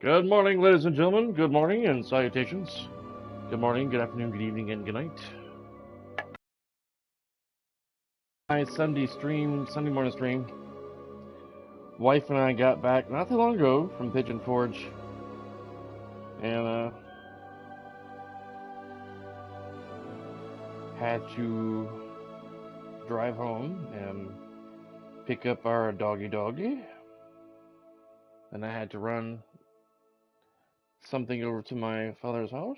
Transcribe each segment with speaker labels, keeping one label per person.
Speaker 1: Good morning, ladies and gentlemen. Good morning and salutations. Good morning, good afternoon, good evening, and good night. My Sunday morning stream. Wife and I got back not too long ago from Pigeon Forge, and had to drive home and pick up our doggy. And I had to run something over to my father's house.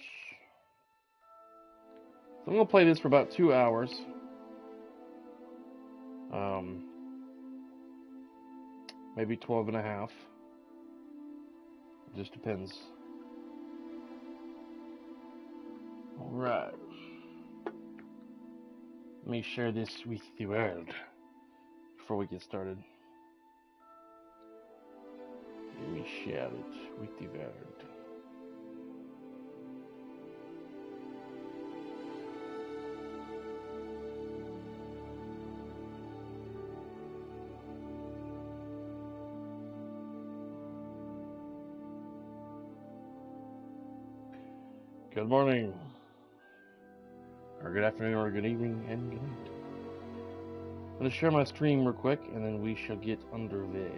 Speaker 1: So I'm gonna play this for about 2 hours. Maybe 12 and a half. It just depends. Alright. Let me share this with the world before we get started. Let me share it with the world. Good morning, or good afternoon, or good evening, and good night. I'm going to share my stream real quick, and then we shall get underway.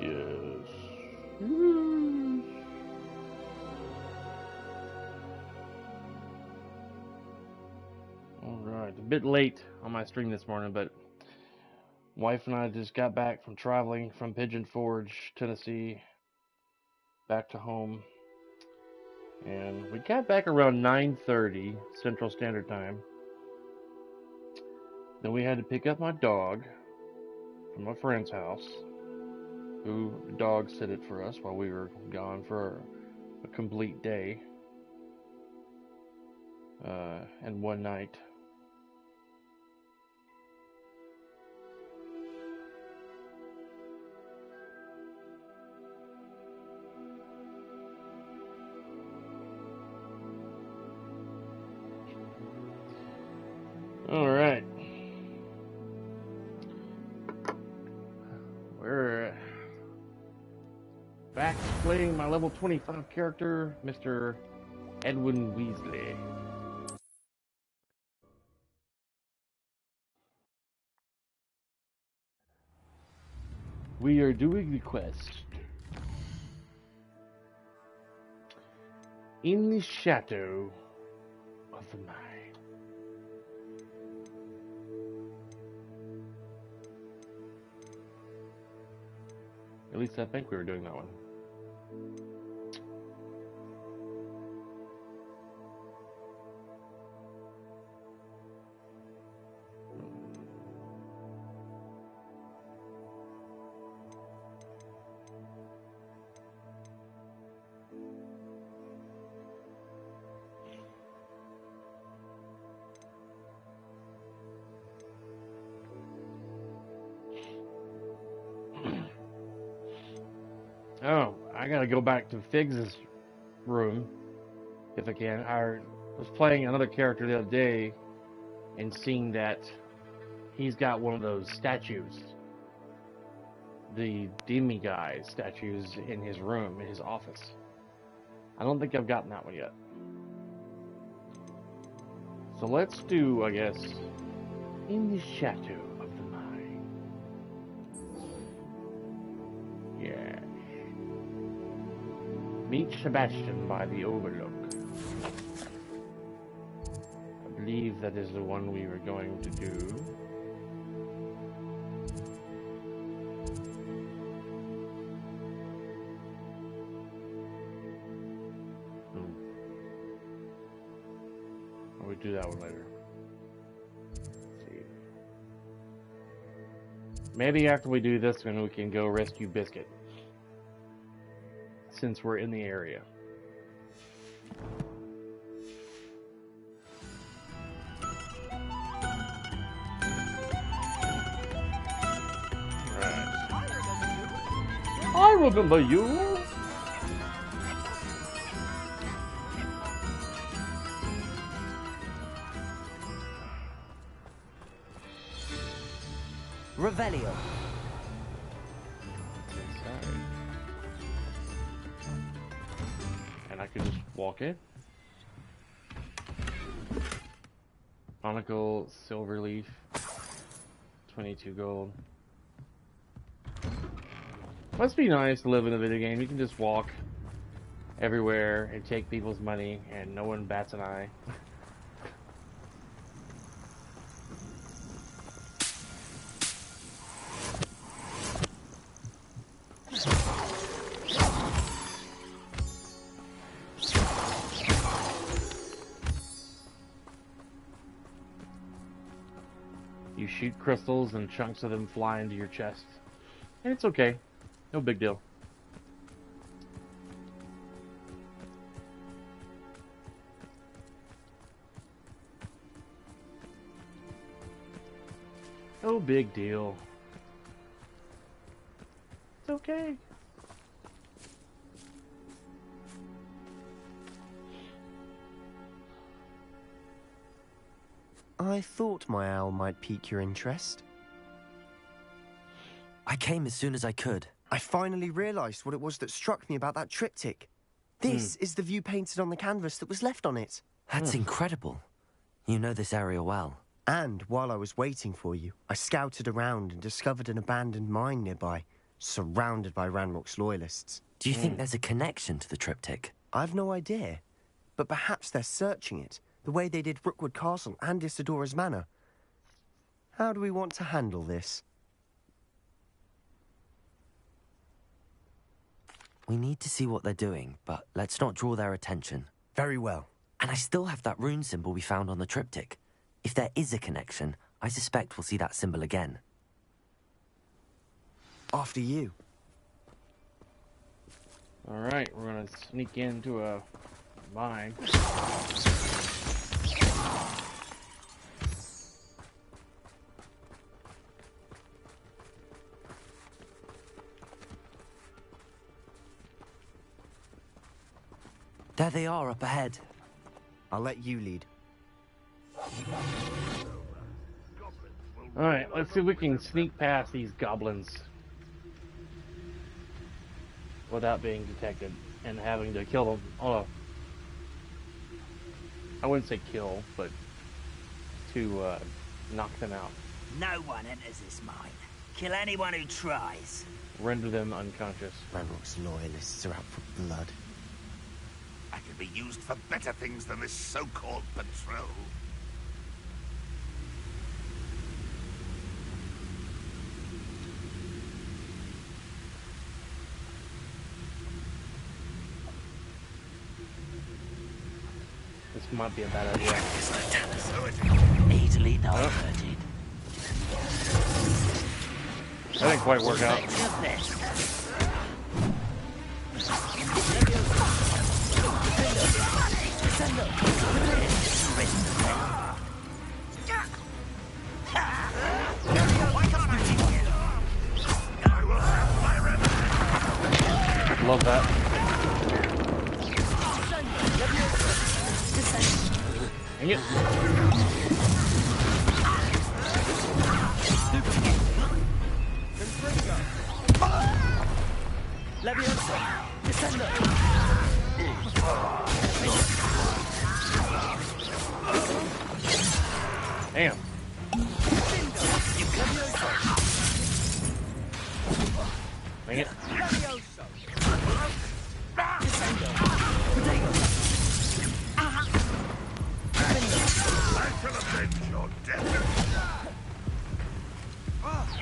Speaker 1: Yes. Alright, a bit late on my stream this morning, but wife and I just got back from traveling from Pigeon Forge, Tennessee, back to home. And we got back around 9:30 Central Standard Time. Then we had to pick up my dog from a friend's house, who dog sitted for us while we were gone for a complete day and one night. Alright. We're back playing my level 25 character, Mr. Edwin Weasley. We are doing the quest. In the shadow of the mind. At least I think we were doing that one. Oh, I gotta go back to Figs' room, if I can. I was playing another character the other day, and seeing that he's got one of those statues, the demiguise statues, in his room, in his office. I don't think I've gotten that one yet. So let's do, I guess, In the Shadow of the Mind. Yeah. Meet Sebastian by the Overlook. I believe that is the one we were going to do. We'll do that one later. Let's see. Maybe after we do this one, we can go rescue Biscuit, since we're in the area. Right. I remember you.
Speaker 2: Revelio.
Speaker 1: Inside. And I could just walk in. Monocle, silver leaf, 22 gold. Must be nice to live in a video game. You can just walk everywhere and take people's money and no one bats an eye. You shoot crystals and chunks of them fly into your chest. And it's okay. No big deal. No big deal. It's okay.
Speaker 3: I thought my owl might pique your interest.
Speaker 2: I came as soon as I could.
Speaker 3: I finally realised what it was that struck me about that triptych. This is the view painted on the canvas that was left on it.
Speaker 2: That's incredible. You know this area well.
Speaker 3: And while I was waiting for you, I scouted around and discovered an abandoned mine nearby, surrounded by Ranrock's loyalists.
Speaker 2: Do you think there's a connection to the triptych?
Speaker 3: I've no idea, but perhaps they're searching it, the way they did Rookwood Castle and Isidora's Manor. How do we want to handle this?
Speaker 2: We need to see what they're doing, but let's not draw their attention.
Speaker 3: Very well.
Speaker 2: And I still have that rune symbol we found on the triptych. If there is a connection, I suspect we'll see that symbol again.
Speaker 3: After you.
Speaker 1: Alright, we're gonna sneak into a mine.
Speaker 2: There they are up ahead.
Speaker 3: I'll let you lead.
Speaker 1: Alright, let's see if we can sneak past these goblins without being detected and having to kill them. Oh, I wouldn't say kill, but to knock them out.
Speaker 4: No one enters this mine. Kill anyone who tries.
Speaker 1: Render them unconscious.
Speaker 3: Ranrock's loyalists are out for blood.
Speaker 5: I could be used for better things than this so-called patrol.
Speaker 1: This might be a bad idea.
Speaker 4: Easily diverted.
Speaker 1: That didn't quite work out. Love that. Dang it. Damn. Dang it.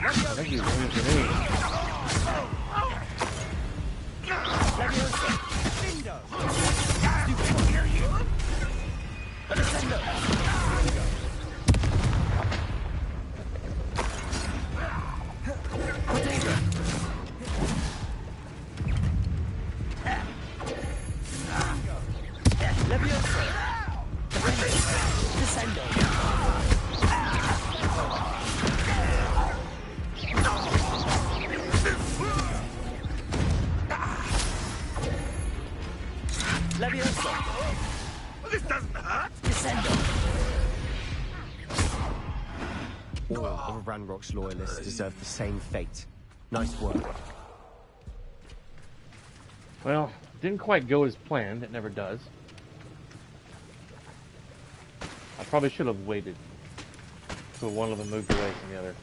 Speaker 1: I think he's aiming for me.
Speaker 3: All of Ranrock's loyalists deserve the same fate. Nice work.
Speaker 1: Well, didn't quite go as planned. It never does. I probably should have waited till one of them moved away from the other.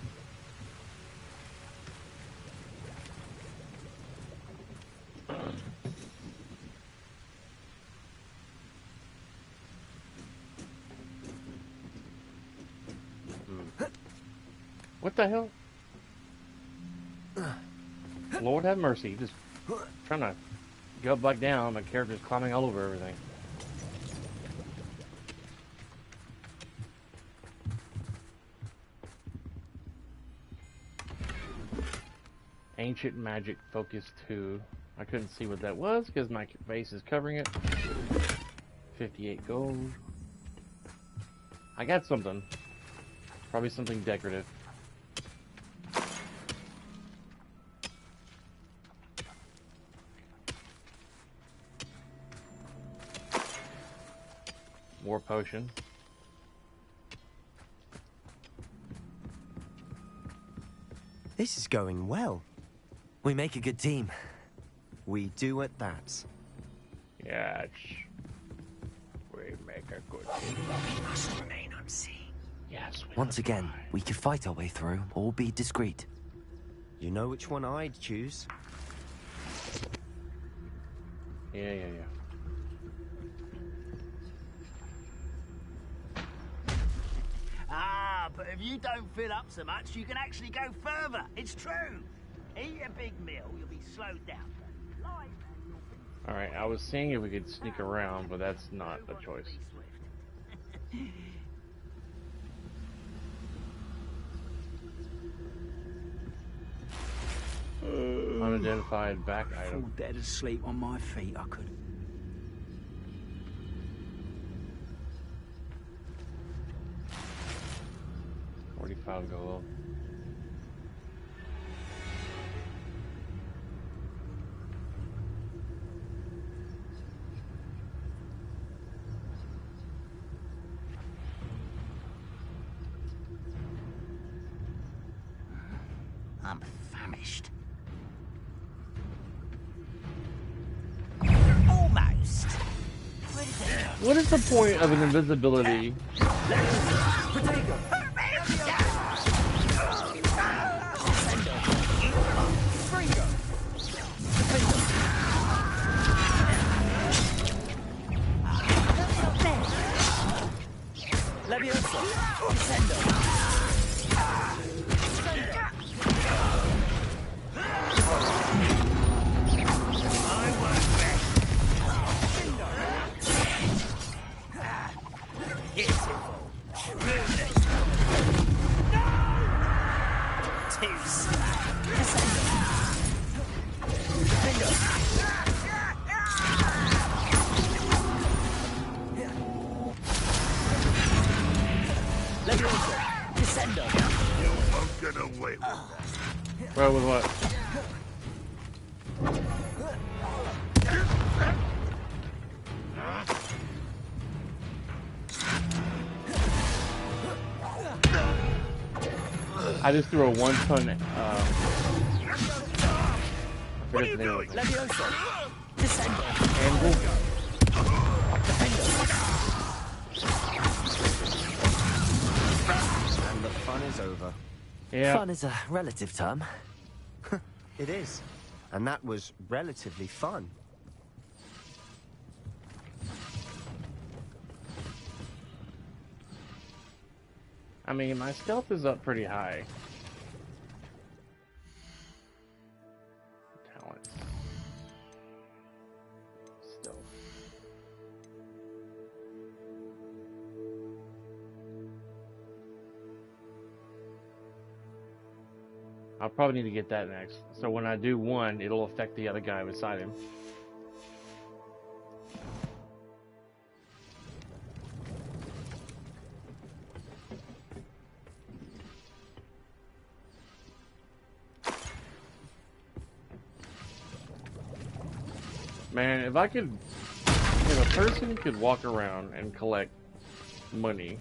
Speaker 1: What the hell? Lord have mercy. Just trying to go back down. My character's climbing all over everything. Ancient Magic Focus 2. I couldn't see what that was because my face is covering it. 58 gold. I got something. Probably something decorative. War potion.
Speaker 3: This is going well.
Speaker 2: We make a good team.
Speaker 3: We do at that.
Speaker 1: Yes. We make a good team.
Speaker 4: We must remain unseen.
Speaker 1: Yes.
Speaker 2: Once again, we could fight our way through or be discreet.
Speaker 3: You know which one I'd choose?
Speaker 1: Yeah.
Speaker 4: Ah, but if you don't fill up so much, you can actually go further. It's true. Eat a big meal, you'll be slowed down.
Speaker 1: Alright, I was seeing if we could sneak around, but that's not a choice. Unidentified back
Speaker 4: Fall
Speaker 1: item.
Speaker 4: dead asleep on my feet, I could.
Speaker 1: 45 gold.
Speaker 4: I'm famished. Almost.
Speaker 1: What is the point of an invisibility? Well, with what? I just threw a 1-ton,
Speaker 5: What are you doing?
Speaker 1: anvil.
Speaker 3: And the fun is over.
Speaker 1: Yeah.
Speaker 2: Fun is a relative term.
Speaker 3: It is. And that was relatively fun.
Speaker 1: I mean, my stealth is up pretty high. Talent. Stealth. I'll probably need to get that next. So when I do one, it'll affect the other guy beside him. Man, if a person could walk around and collect money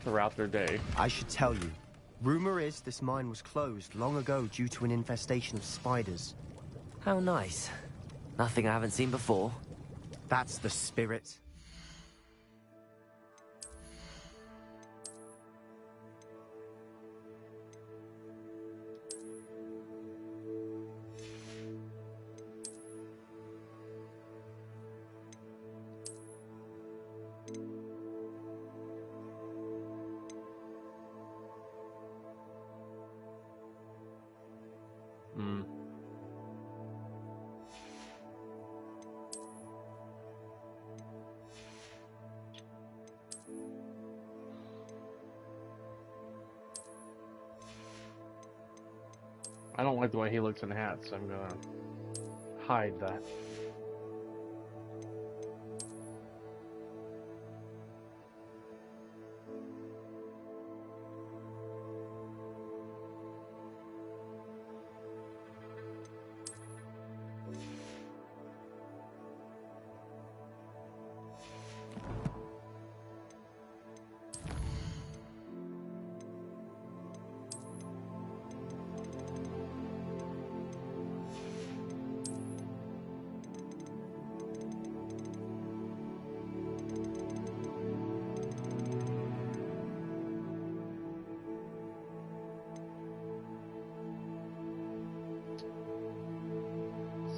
Speaker 1: throughout their day.
Speaker 3: I should tell you. Rumor is this mine was closed long ago due to an infestation of spiders.
Speaker 2: How nice. Nothing I haven't seen before.
Speaker 3: That's the spirit.
Speaker 1: I don't like the way he looks in hats, so I'm gonna hide that.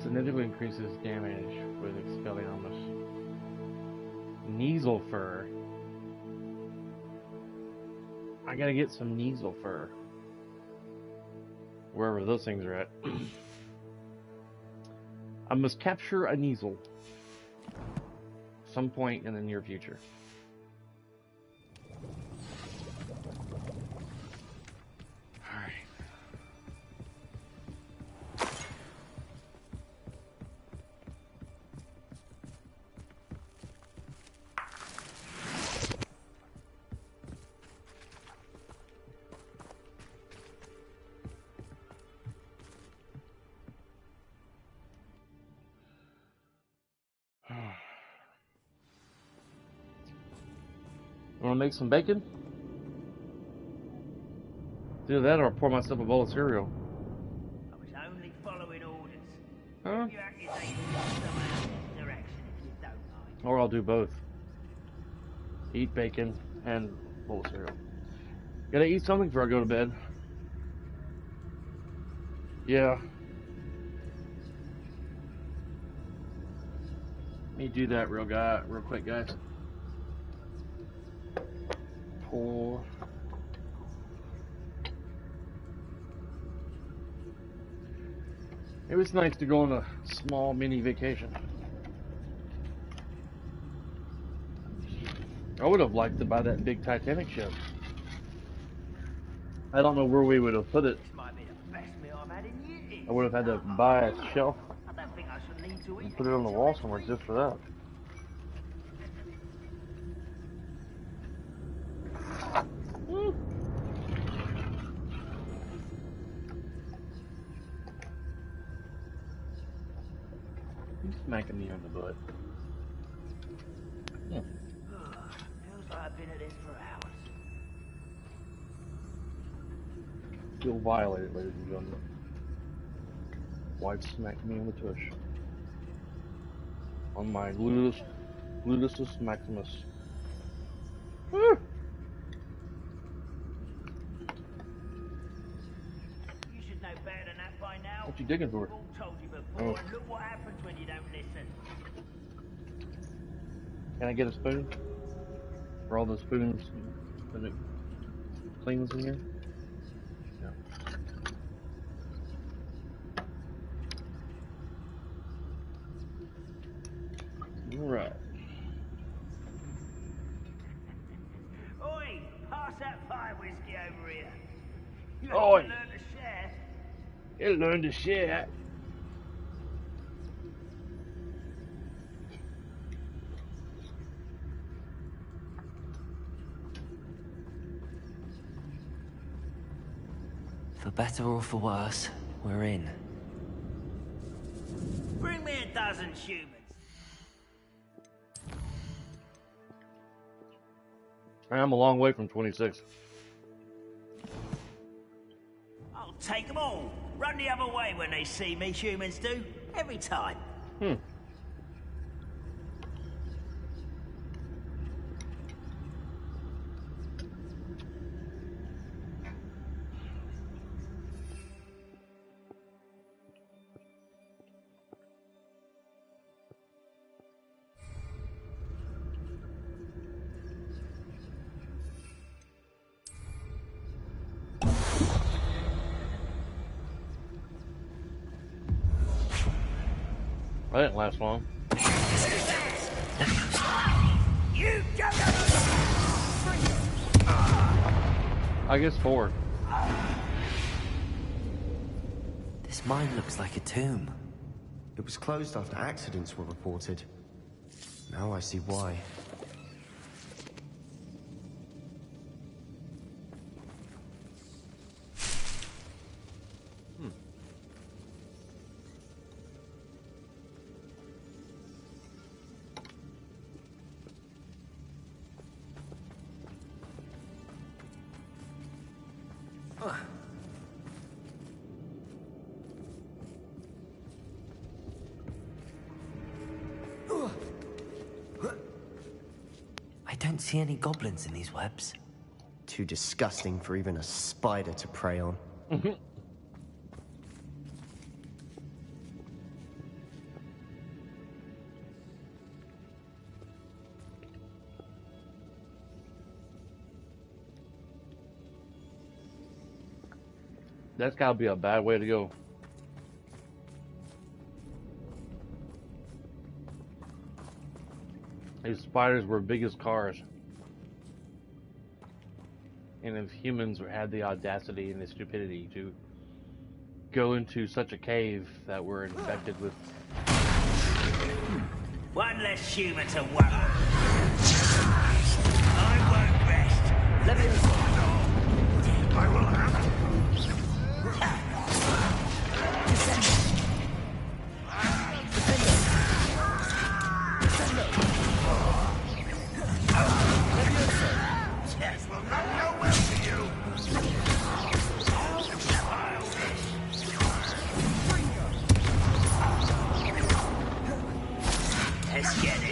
Speaker 1: Significantly increases damage with Expelliarmus. Kneasel fur. I gotta get some Kneasel fur. Wherever those things are at. I must capture a Kneasel. Some point in the near future. Want to make some bacon? Do that or pour myself a bowl of cereal.
Speaker 4: I was only following orders.
Speaker 1: Huh?
Speaker 4: Your accusations somehow in this direction if you don't mind.
Speaker 1: Or I'll do both. Eat bacon and bowl of cereal. Gotta eat something before I go to bed. Yeah. Let me do that real quick, guys. Pour. It was nice to go on a small mini vacation. I would have liked to buy that big Titanic ship. I don't know where we would have put it.
Speaker 4: This might be the best meal I've had in years.
Speaker 1: I would have had to buy a shelf
Speaker 4: I don't think I should need to
Speaker 1: and
Speaker 4: eat
Speaker 1: put it on the wall somewhere just for that. He's smacking me on the butt.
Speaker 4: Feels like I've been at this for hours.
Speaker 1: Feel violated, ladies and gentlemen. Wife smacked me on the tush. On my gluteus maximus. Woo!
Speaker 4: You should know better than that by now.
Speaker 1: What you digging for?
Speaker 4: I've all told you before,
Speaker 1: Oh.
Speaker 4: and look what happens when you don't listen.
Speaker 1: Can I get a spoon? For all the spoons that it cleans in here? Yeah. Alright.
Speaker 4: Oi, pass that fire whiskey over here. You
Speaker 1: Oi.
Speaker 4: have to learn to share.
Speaker 1: You learn to share.
Speaker 2: For better or for worse, we're in.
Speaker 4: Bring me a dozen humans.
Speaker 1: I'm a long way from 26.
Speaker 4: I'll take them all. Run the other way when they see me, humans do. Every time.
Speaker 1: I didn't last long.
Speaker 4: You go!
Speaker 1: I guess 4.
Speaker 2: This mine looks like a tomb.
Speaker 3: It was closed after accidents were reported. Now I see why.
Speaker 2: I don't see any goblins in these webs.
Speaker 3: Too disgusting for even a spider to prey on.
Speaker 1: That's gotta be a bad way to go. These spiders were big as cars. And if humans had the audacity and the stupidity to go into such a cave that were infected with...
Speaker 4: One less human to worry. I won't rest. Let me...
Speaker 5: I will have it. This will not go well for you.
Speaker 4: Let's get it.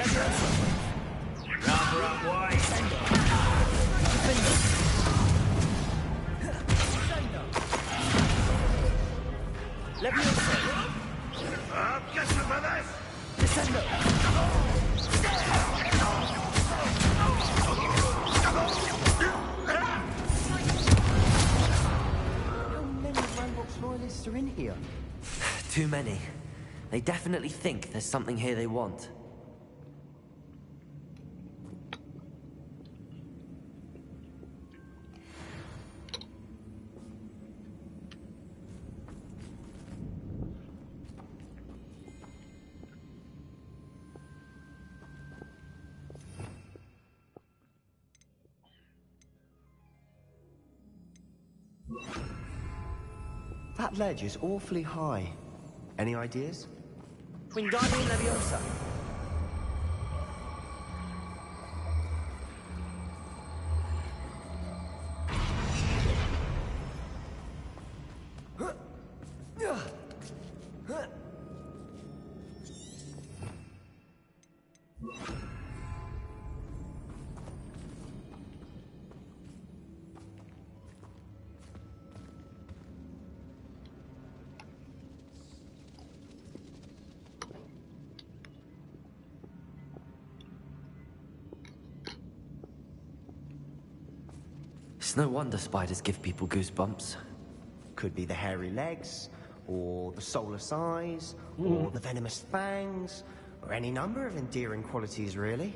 Speaker 4: Rubber up wide.
Speaker 5: Guess for this.
Speaker 3: How many Ranrock's loyalists are in here?
Speaker 2: Too many. They definitely think there's something here they want.
Speaker 3: That ledge is awfully high. Any ideas?
Speaker 2: Wingardium Leviosa. It's no wonder spiders give people goosebumps.
Speaker 3: Could be the hairy legs, or the soulless eyes, or the venomous fangs, or any number of endearing qualities, really.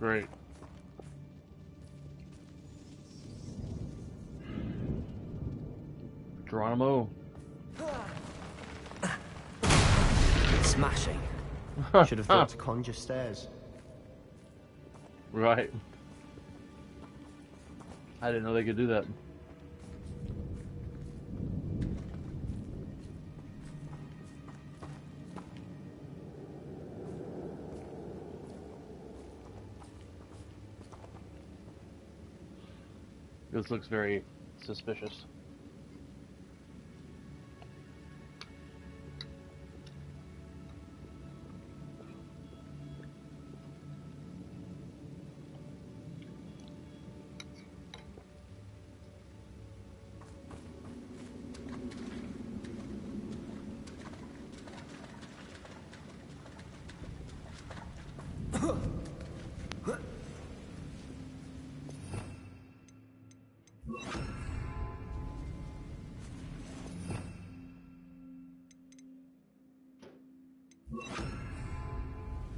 Speaker 1: Great. Geronimo.
Speaker 2: Smashing.
Speaker 3: Should have thought to conjure stairs.
Speaker 1: Right. I didn't know they could do that. This looks very suspicious.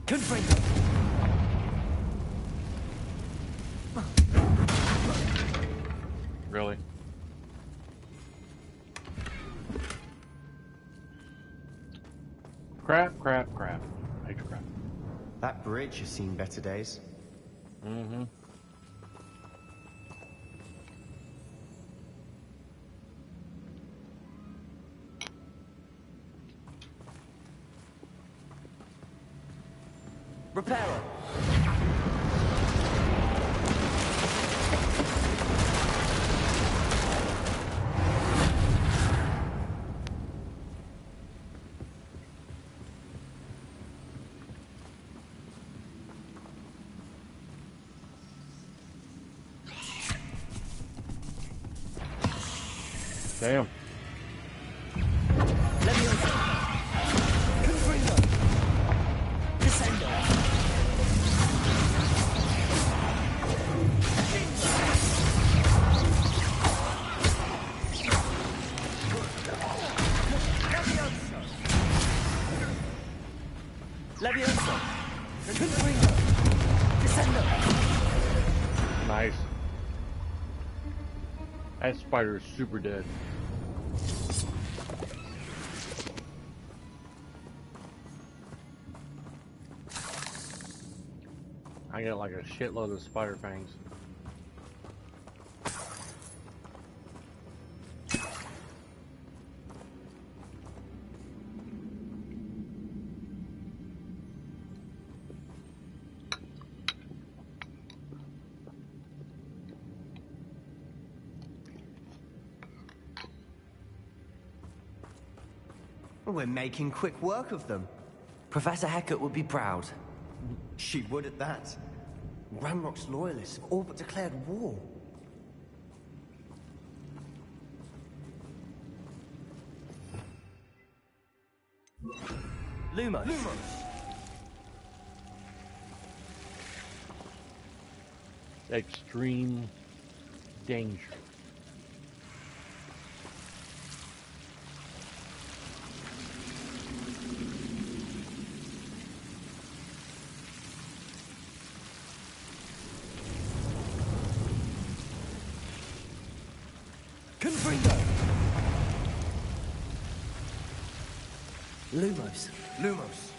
Speaker 2: Confringo.
Speaker 1: Really? Crap, crap, crap. Major crap.
Speaker 3: That bridge has seen better days.
Speaker 1: Mm-hmm.
Speaker 2: Reparo.
Speaker 1: Damn.
Speaker 2: Leviosa. Confringo. Descendo. Leviosa. Confringo. Descendo.
Speaker 1: Nice. That spider is super dead. I got like a shitload of spider fangs.
Speaker 3: We're making quick work of them.
Speaker 2: Professor Hecat would be proud.
Speaker 3: She would at that. Ramrock's loyalists have all but declared war.
Speaker 2: Lumos.
Speaker 1: Extreme danger.
Speaker 2: Confringo. Lumos.
Speaker 3: Lumos.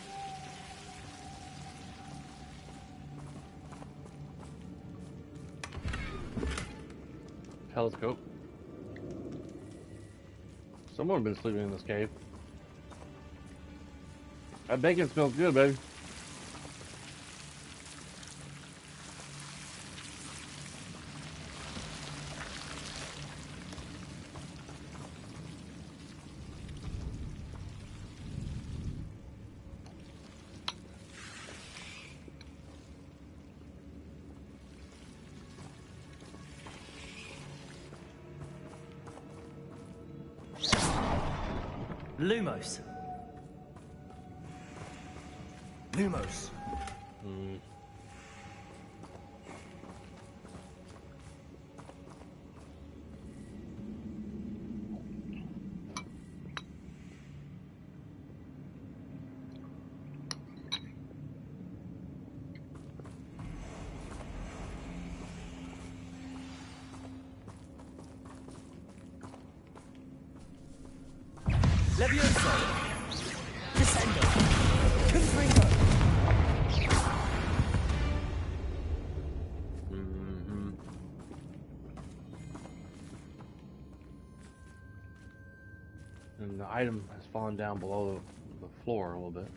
Speaker 1: Telescope. Someone been sleeping in this cave. That bacon smells good, baby.
Speaker 2: Lumos.
Speaker 3: Lumos. Levioso! Descendo! Confringo!
Speaker 1: And the item has fallen down below the floor a little bit.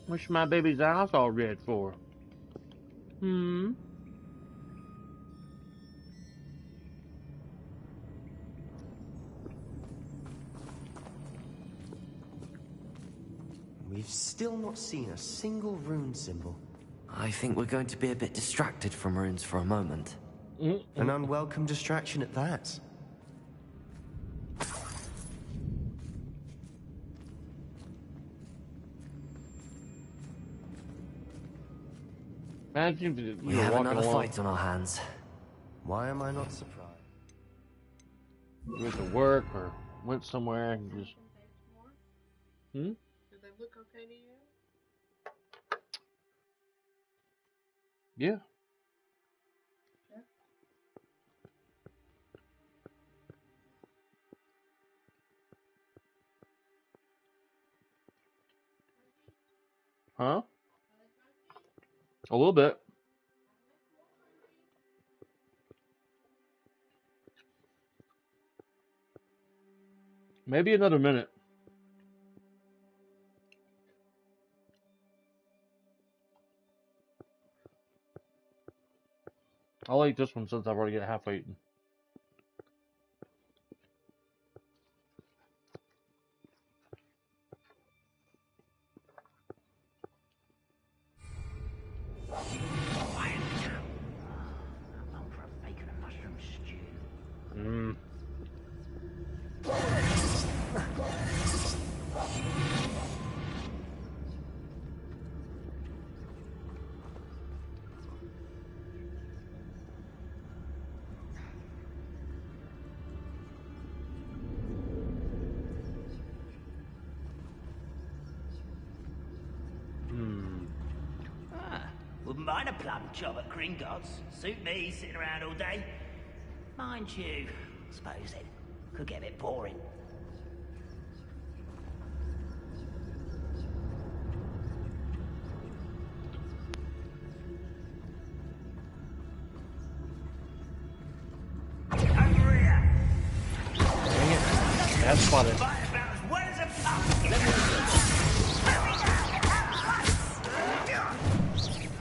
Speaker 1: What's my baby's eyes all red for?
Speaker 3: We've still not seen a single rune symbol.
Speaker 2: I think we're going to be a bit distracted from runes for a moment.
Speaker 3: An unwelcome distraction at that.
Speaker 1: Imagine if
Speaker 2: We
Speaker 1: you were
Speaker 2: have
Speaker 1: walking
Speaker 2: another
Speaker 1: along.
Speaker 2: fight on our hands.
Speaker 3: Why am I not surprised?
Speaker 1: You went to work or went somewhere and just.
Speaker 6: Do they look okay to you?
Speaker 1: Yeah. Huh? A little bit. Maybe another minute. I'll eat this one since I've already got half eaten.
Speaker 4: Quiet now. I'm on for a bacon and mushroom stew. Wouldn't mind a plum job at Gringotts. Suit me, sitting around all day. Mind you, I suppose it could get a bit boring. Over here!
Speaker 1: Dang it. That's spotted.
Speaker 4: Fight about as well as a pumpkin!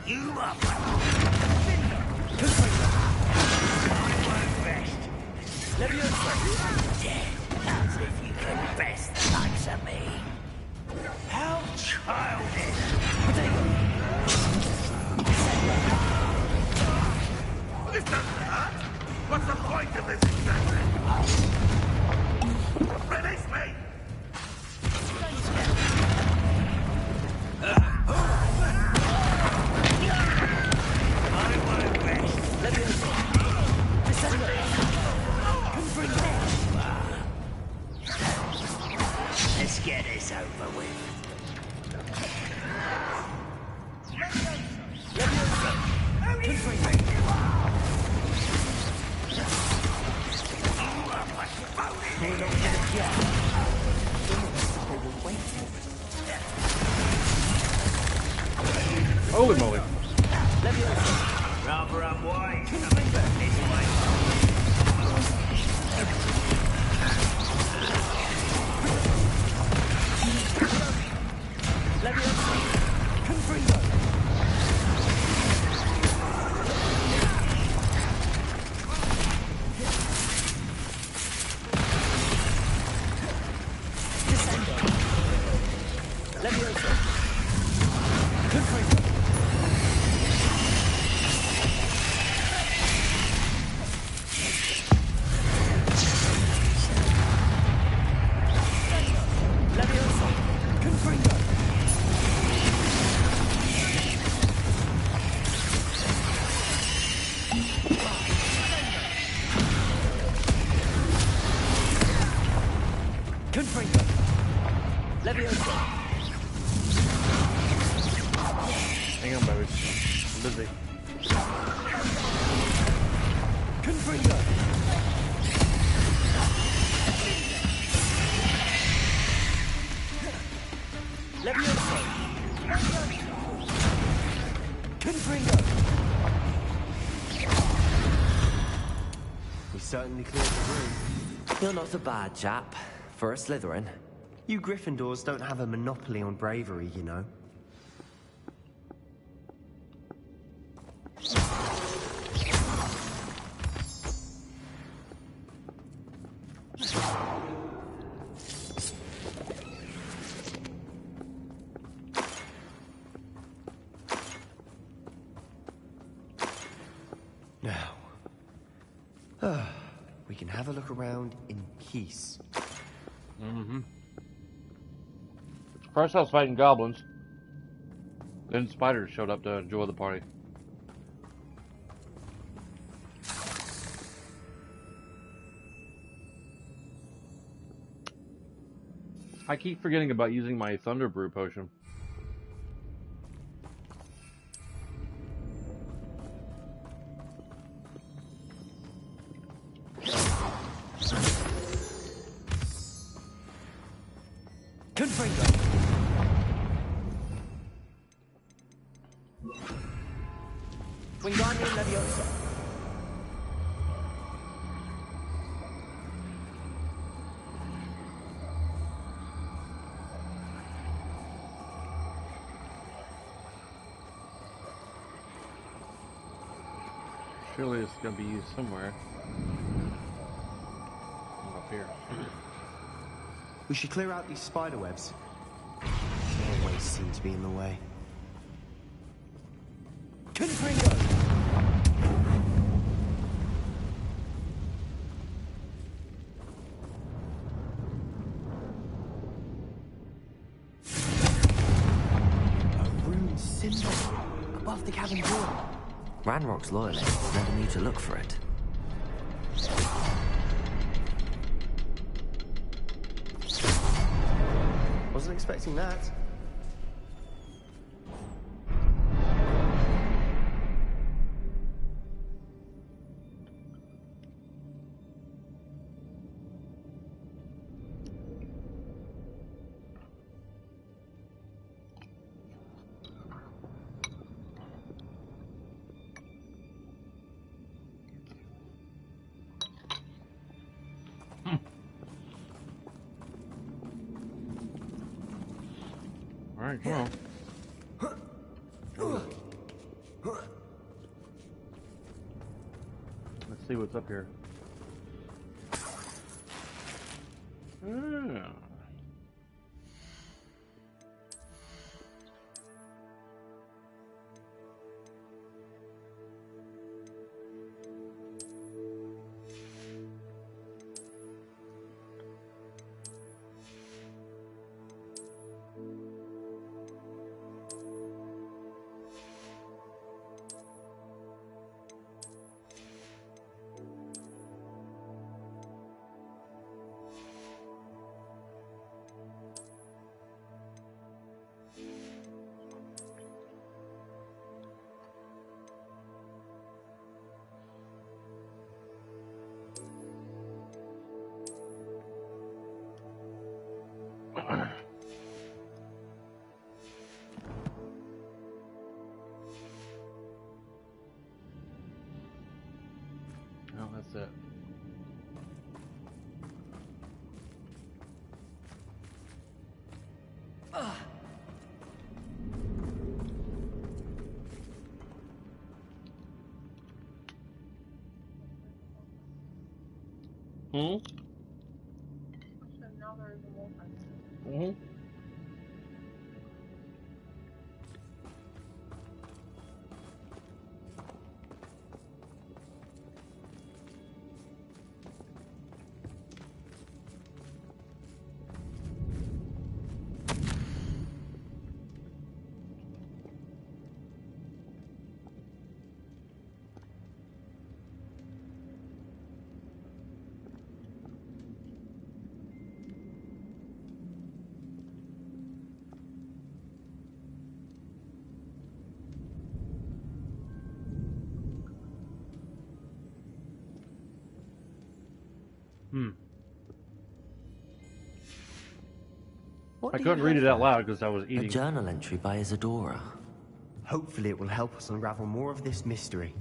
Speaker 4: You up! As if you can best the likes of me. How childish!
Speaker 5: This doesn't hurt. What's the point of this exactly? Release me!
Speaker 4: I won't rest. Let's get this over with.
Speaker 1: Holy moly.
Speaker 4: Rather unwise. This way.
Speaker 2: Confringo! Leviosa!
Speaker 1: Hang on, baby. I'm busy.
Speaker 2: Confringo! Leviosa! Confringo!
Speaker 3: We certainly cleared the room.
Speaker 2: You're not a bad chap. For a Slytherin.
Speaker 3: You Gryffindors don't have a monopoly on bravery, you know. Now, we can have a look around in peace.
Speaker 1: Mm-hmm. First I was fighting goblins. Then spiders showed up to enjoy the party. I keep forgetting about using my Thunder Brew potion.
Speaker 2: Confringo! Wingardium Leviosa!
Speaker 1: Surely it's going to be used somewhere. Up here.
Speaker 3: We should clear out these spider webs. They always seem to be in the way.
Speaker 2: Confringo!
Speaker 3: A rune symbol above the cabin door.
Speaker 2: Ranrock's loyalists never knew to look for it.
Speaker 3: Wasn't expecting that.
Speaker 1: Alright, come on. Let's see what's up here. Ah. Oh, that's it. Hmm?
Speaker 6: So now there is a wolf.
Speaker 1: Mm-hmm.
Speaker 3: What
Speaker 1: I
Speaker 3: do you
Speaker 1: couldn't read
Speaker 3: have
Speaker 1: it out
Speaker 3: there?
Speaker 1: loud because I was
Speaker 2: A
Speaker 1: eating.
Speaker 2: journal entry by Isadora.
Speaker 3: Hopefully it will help us unravel more of this mystery.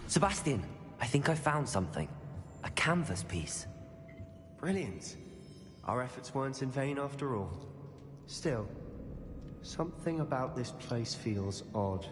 Speaker 2: Sebastian, I think I found something. A canvas piece.
Speaker 3: Brilliant. Our efforts weren't in vain after all. Still, something about this place feels odd.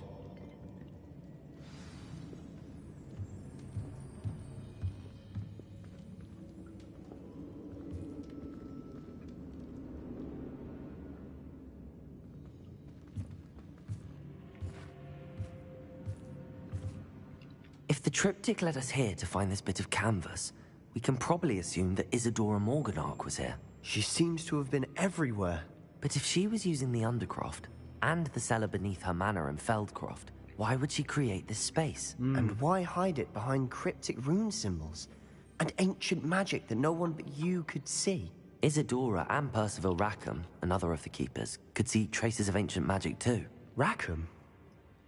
Speaker 2: If the triptych led us here to find this bit of canvas, we can probably assume that Isadora Morganach was here.
Speaker 3: She seems to have been everywhere.
Speaker 2: But if she was using the Undercroft, and the cellar beneath her manor in Feldcroft, why would she create this space?
Speaker 3: And why hide it behind cryptic rune symbols? And ancient magic that no one but you could see?
Speaker 2: Isadora and Percival Rackham, another of the Keepers, could see traces of ancient magic too.
Speaker 3: Rackham?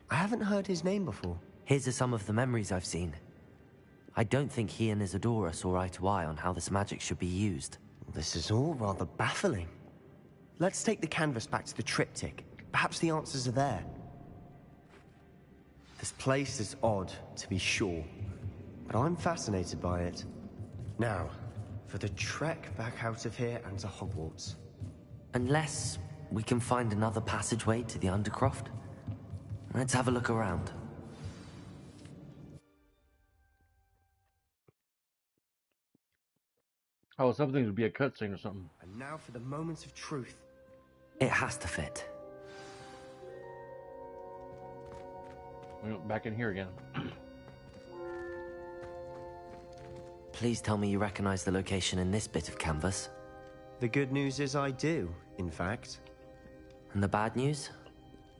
Speaker 3: I haven't heard his name before.
Speaker 2: His are some of the memories I've seen. I don't think he and Isadora saw eye to eye on how this magic should be used.
Speaker 3: This is all rather baffling. Let's take the canvas back to the triptych. Perhaps the answers are there. This place is odd, to be sure, but I'm fascinated by it. Now, for the trek back out of here and to Hogwarts.
Speaker 2: Unless we can find another passageway to the Undercroft. Let's have a look around.
Speaker 1: Oh, something would be a cutscene or something.
Speaker 3: And now for the moment of truth.
Speaker 2: It has to fit.
Speaker 1: We went back in here again.
Speaker 2: Please tell me you recognize the location in this bit of canvas.
Speaker 3: The good news is I do, in fact.
Speaker 2: And the bad news?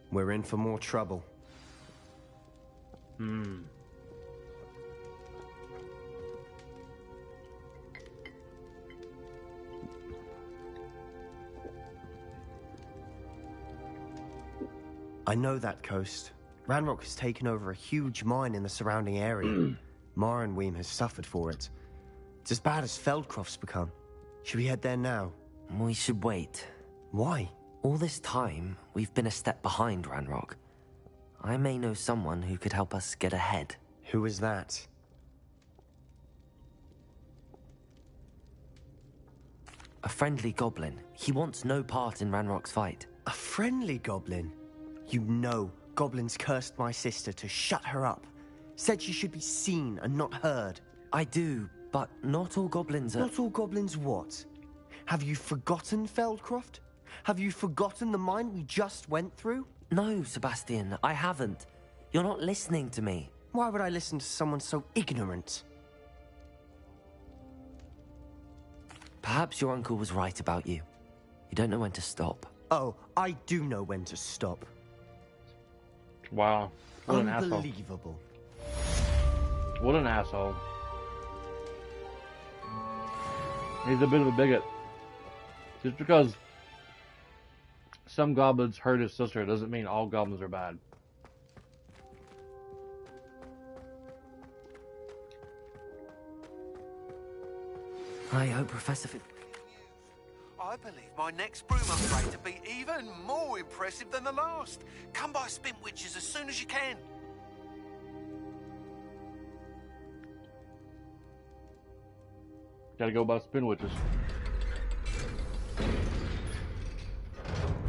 Speaker 3: We're in for more trouble. I know that coast. Ranrock has taken over a huge mine in the surrounding area. Morinweem has suffered for it. It's as bad as Feldcroft's become. Should we head there now?
Speaker 2: We should wait.
Speaker 3: Why?
Speaker 2: All this time, we've been a step behind Ranrock. I may know someone who could help us get ahead.
Speaker 3: Who is that?
Speaker 2: A friendly goblin. He wants no part in Ranrock's fight.
Speaker 3: A friendly goblin? You know, goblins cursed my sister to shut her up. Said she should be seen and not heard.
Speaker 2: I do, but not all goblins are...
Speaker 3: Not all goblins what? Have you forgotten Feldcroft? Have you forgotten the mine we just went through?
Speaker 2: No, Sebastian, I haven't. You're not listening to me.
Speaker 3: Why would I listen to someone so ignorant?
Speaker 2: Perhaps your uncle was right about you. You don't know when to stop.
Speaker 3: Oh, I do know when to stop.
Speaker 1: Wow. What an asshole.
Speaker 3: Unbelievable.
Speaker 1: What an asshole. He's a bit of a bigot. Just because some goblins hurt his sister doesn't mean all goblins are bad.
Speaker 2: I hope Professor
Speaker 7: I believe my next broom upgrade to be even more impressive than the last. Come by Spintwitches as soon as you can.
Speaker 1: Gotta go by spin witches.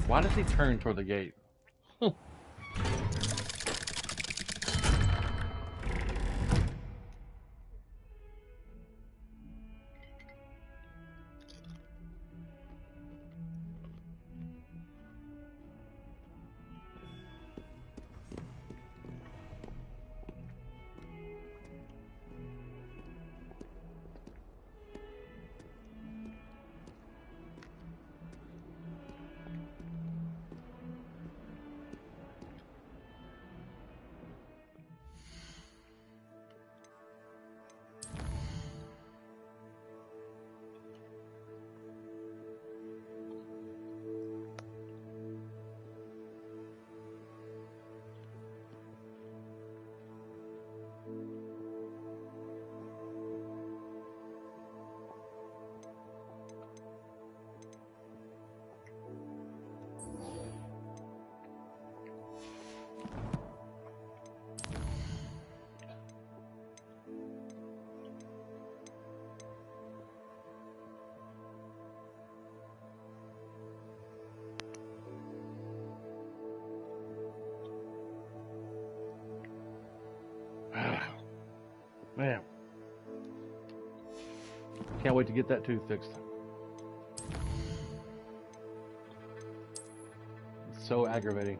Speaker 1: Why does he turn toward the gate? Man. Can't wait to get that tooth fixed. It's so aggravating.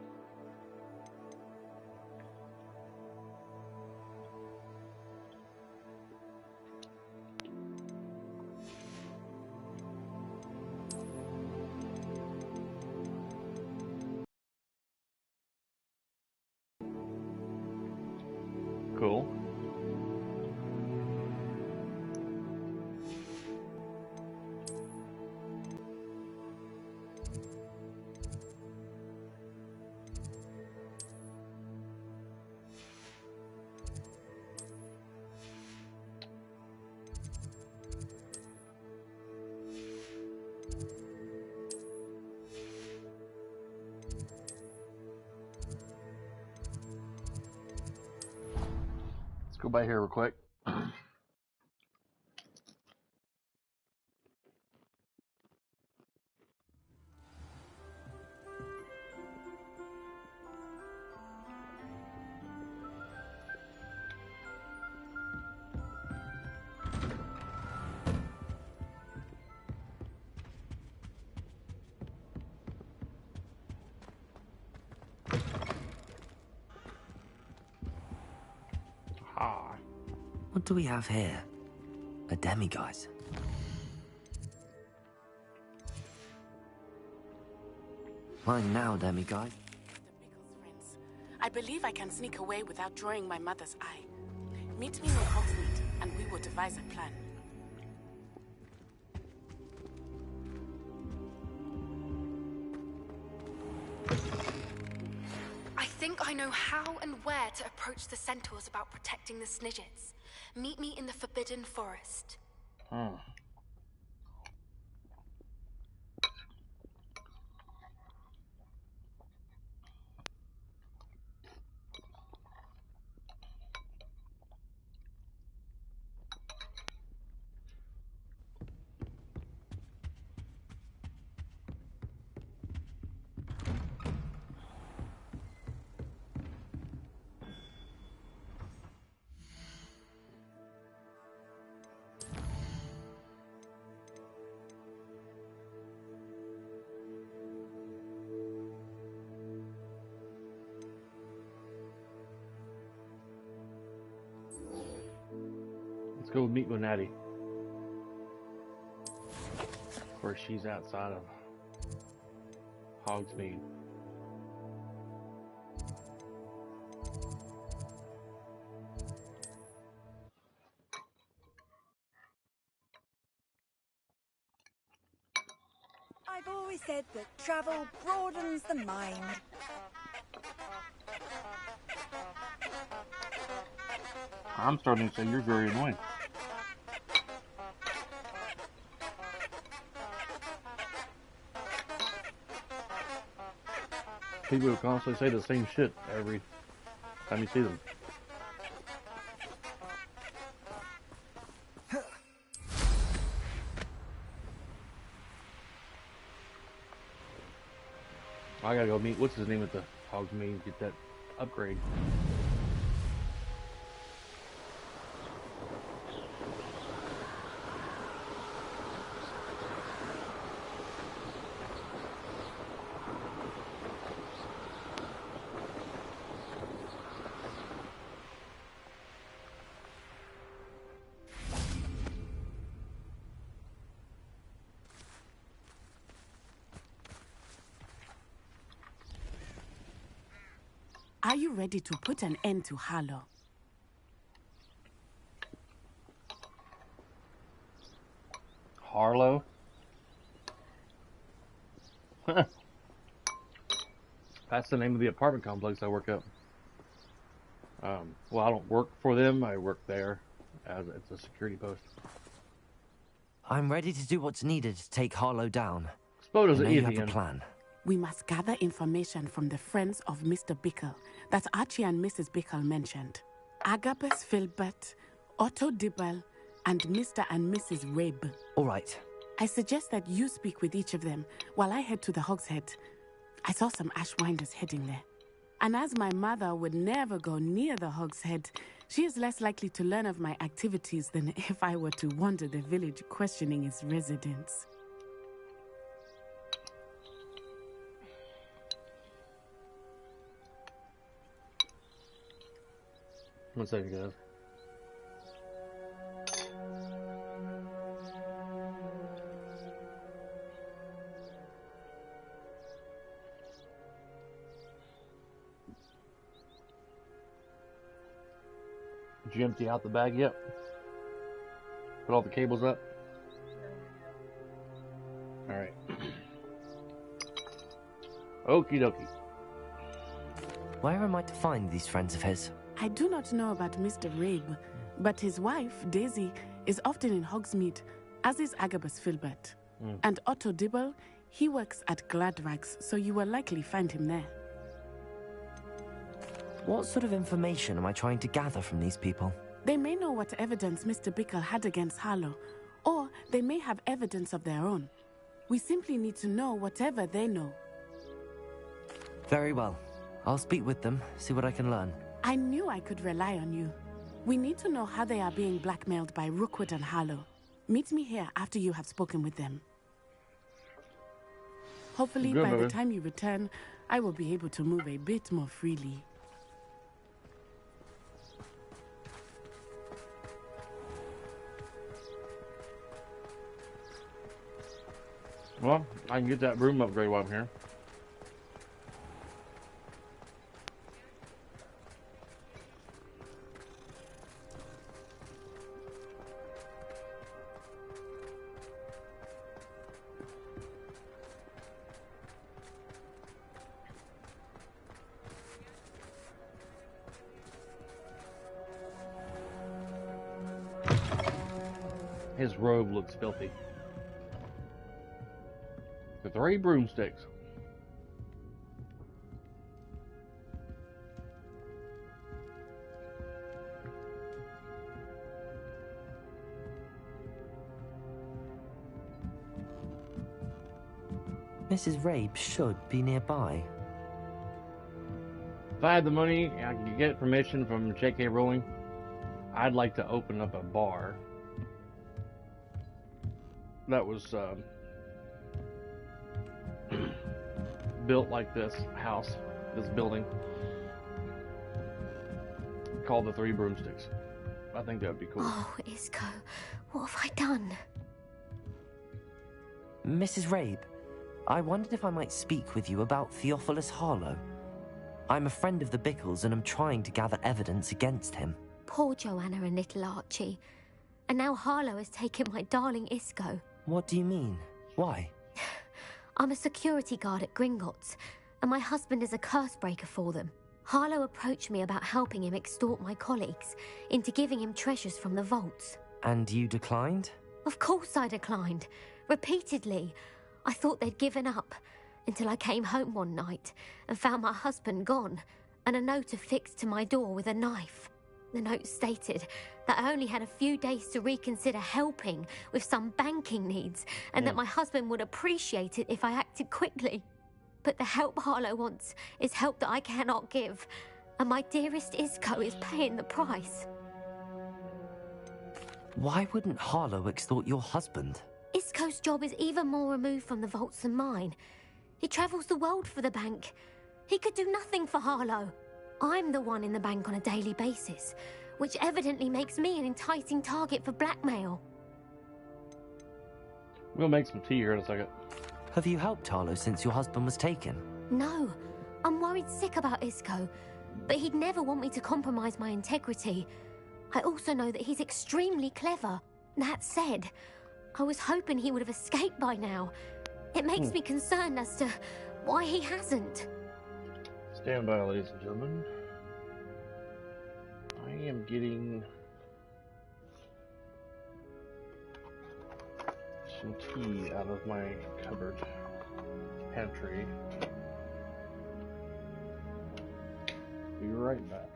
Speaker 1: Cool. Let's go by here real quick. Ah.
Speaker 2: What do we have here? A demiguise. Mine now, demiguise.
Speaker 8: I believe I can sneak away without drawing my mother's eye. Meet me in Hogsmeade, and we will devise a plan.
Speaker 9: I think I know how and where to approach the centaurs about protecting the Snidgets. Meet me in the Forbidden Forest.
Speaker 1: Let's go meet with Natty. Where she's outside of Hogsmeade.
Speaker 10: I've always said that travel broadens the mind.
Speaker 1: I'm starting to say you're very annoying. People who constantly say the same shit every time you see them. I gotta go meet, what's his name at the Hogsmeade, get that upgrade.
Speaker 8: Are you ready to put an end to Harlow?
Speaker 1: Harlow? That's the name of the apartment complex I work at. Well, I don't work for them, I work there as it's a security post.
Speaker 2: I'm ready to do what's needed to take Harlow down.
Speaker 1: Suppose
Speaker 2: I know you have a
Speaker 1: Ian.
Speaker 2: plan.
Speaker 8: We must gather information from the friends of Mr. Bickle that Archie and Mrs. Bickle mentioned. Agabus Filbert, Otto Dibble, and Mr. and Mrs. Rabe.
Speaker 2: All right.
Speaker 8: I suggest that you speak with each of them while I head to the Hogshead. I saw some Ashwinders heading there. And as my mother would never go near the Hogshead, She is less likely to learn of my activities than if I were to wander the village questioning its residents.
Speaker 1: One second, guys. Did you empty out the bag yet? Put all the cables up? Alright. Okie dokie.
Speaker 2: Where am I to find these friends of his?
Speaker 8: I do not know about Mr. Rabe, but his wife, Daisy, is often in Hogsmeade, as is Agabus Filbert. And Otto Dibble, he works at Gladrags, so you will likely find him there.
Speaker 2: What sort of information am I trying to gather from these people?
Speaker 8: They may know what evidence Mr. Bickle had against Harlow, or they may have evidence of their own. We simply need to know whatever they know.
Speaker 2: Very well. I'll speak with them, see what I can learn.
Speaker 8: I knew I could rely on you. We need to know how they are being blackmailed by Rookwood and Harlow. Meet me here after you have spoken with them. Hopefully, by the time you return, I will be able to move a bit more freely.
Speaker 1: Well, I can get that room upgrade while I'm here. His robe looks filthy. The 3 broomsticks.
Speaker 2: Mrs. Rabe should be nearby.
Speaker 1: If I had the money, I could get permission from J.K. Rowling. I'd like to open up a bar that was built like this house, this building, called the 3 Broomsticks. I think that would be cool.
Speaker 11: Oh, Isco, what have I done?
Speaker 2: Mrs. Rabe, I wondered if I might speak with you about Theophilus Harlow. I'm a friend of the Bickles and I'm trying to gather evidence against him.
Speaker 11: Poor Joanna and little Archie. And now Harlow has taken my darling Isco.
Speaker 2: What do you mean? Why?
Speaker 11: I'm a security guard at Gringotts, and my husband is a curse breaker for them. Harlow approached me about helping him extort my colleagues into giving him treasures from the vaults.
Speaker 2: And you declined?
Speaker 11: Of course I declined. Repeatedly. I thought they'd given up, until I came home one night and found my husband gone, and a note affixed to my door with a knife. The note stated that I only had a few days to reconsider helping with some banking needs, and that my husband would appreciate it if I acted quickly. But the help Harlow wants is help that I cannot give, and my dearest Isco is paying the price.
Speaker 2: Why wouldn't Harlow extort your husband?
Speaker 11: Isco's job is even more removed from the vaults than mine. He travels the world for the bank. He could do nothing for Harlow. I'm the one in the bank on a daily basis, which evidently makes me an enticing target for blackmail.
Speaker 1: We'll make some tea here in a second.
Speaker 2: Have you helped Harlow since your husband was taken?
Speaker 11: No, I'm worried sick about Isco, but he'd never want me to compromise my integrity. I also know that he's extremely clever. That said, I was hoping he would have escaped by now. It makes me concerned as to why he hasn't.
Speaker 1: Stand by, ladies and gentlemen. I am getting some tea out of my cupboard pantry. Be right back.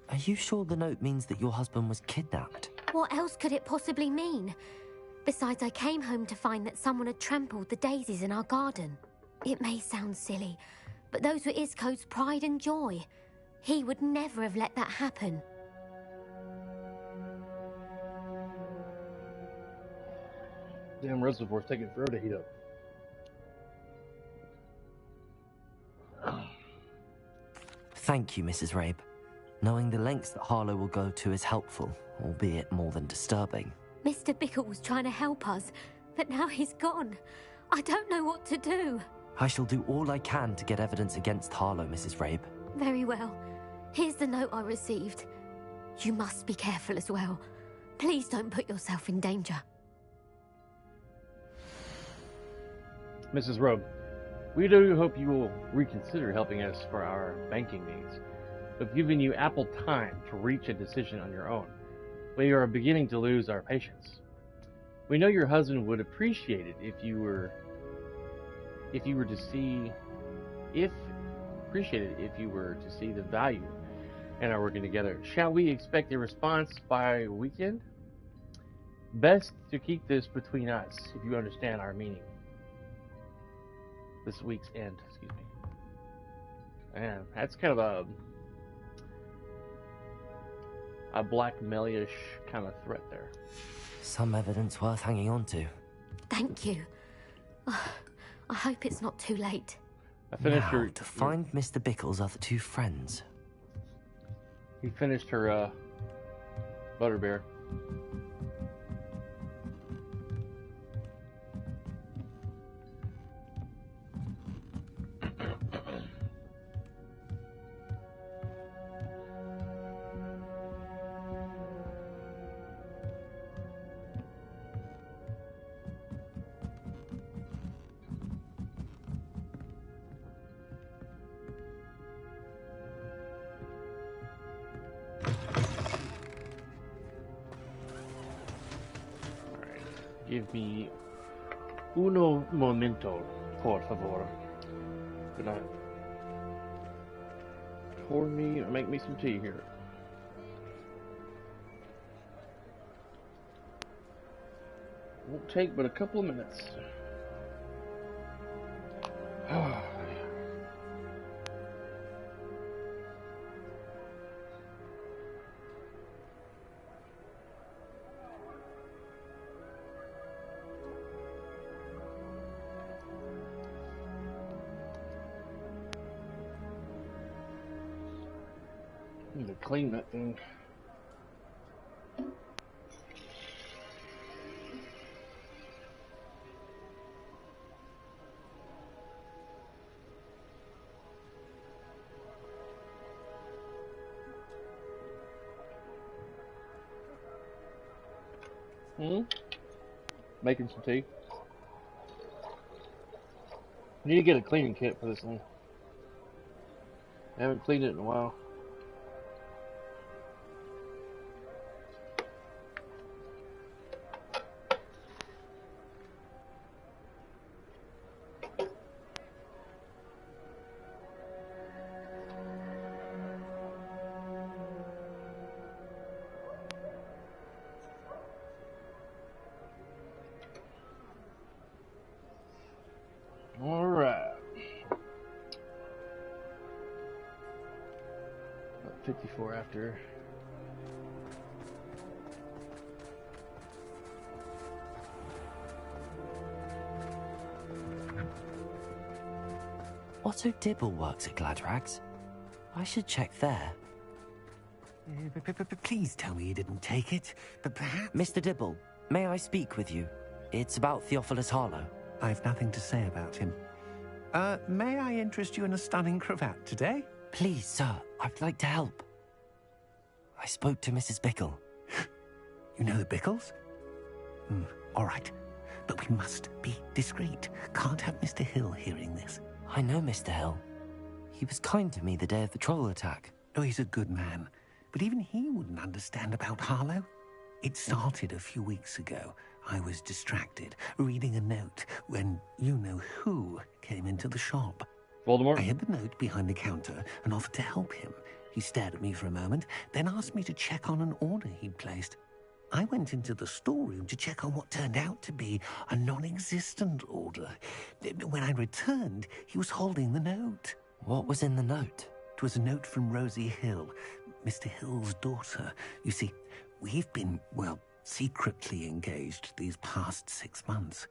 Speaker 2: Are you sure the note means that your husband was kidnapped?
Speaker 11: What else could it possibly mean? Besides, I came home to find that someone had trampled the daisies in our garden. It may sound silly, but those were Isco's pride and joy. He would never have let that happen.
Speaker 1: Damn reservoir's taking forever to heat up.
Speaker 2: Thank you, Mrs. Rabe. Knowing the lengths that Harlow will go to is helpful, albeit more than disturbing.
Speaker 11: Mr. Bickle was trying to help us, but now he's gone. I don't know what to do.
Speaker 2: I shall do all I can to get evidence against Harlow, Mrs. Rabe.
Speaker 11: Very well. Here's the note I received. You must be careful as well. Please don't put yourself in danger.
Speaker 1: Mrs. Robe, we do hope you will reconsider helping us for our banking needs. We've given you ample time to reach a decision on your own. We are beginning to lose our patience. We know your husband would appreciate it if you were to see the value in our working together. Shall we expect a response by weekend? Best to keep this between us, if you understand our meaning. This week's end, excuse me. Man, that's kind of a blackmail-ish kind of threat there.
Speaker 2: Some evidence worth hanging on to.
Speaker 11: Thank you. I hope it's not too late.
Speaker 1: I finished
Speaker 2: now, to find Mr. Bickle's other two friends.
Speaker 1: He finished her butterbeer. Give me uno momento, por favor. Good night. Pour me or make me some tea here. Won't take but a couple of minutes. Need to clean that thing. Making some tea. I need to get a cleaning kit for this thing. I haven't cleaned it in a while. Alright. 54 after.
Speaker 2: Otto Dibble works at Gladrags. I should check there.
Speaker 12: Please tell me you didn't take it, but perhaps...
Speaker 2: Mr. Dibble, may I speak with you? It's about Theophilus Harlow.
Speaker 12: I've nothing to say about him. May I interest you in a stunning cravat today?
Speaker 2: Please, sir, I'd like to help. I spoke to Mrs. Bickle.
Speaker 12: You know the Bickles? All right, but we must be discreet. Can't have Mr. Hill hearing this.
Speaker 2: I know Mr. Hill. He was kind to me the day of the troll attack.
Speaker 12: Oh, he's a good man. But even he wouldn't understand about Harlow. It started a few weeks ago. I was distracted, reading a note, when you-know-who came into the shop.
Speaker 1: Voldemort?
Speaker 12: I hid the note behind the counter and offered to help him. He stared at me for a moment, then asked me to check on an order he'd placed. I went into the storeroom to check on what turned out to be a non-existent order. When I returned, he was holding the note.
Speaker 2: What was in the note?
Speaker 12: It was a note from Rosie Hill, Mr. Hill's daughter. You see, we've been, well, secretly engaged these past 6 months.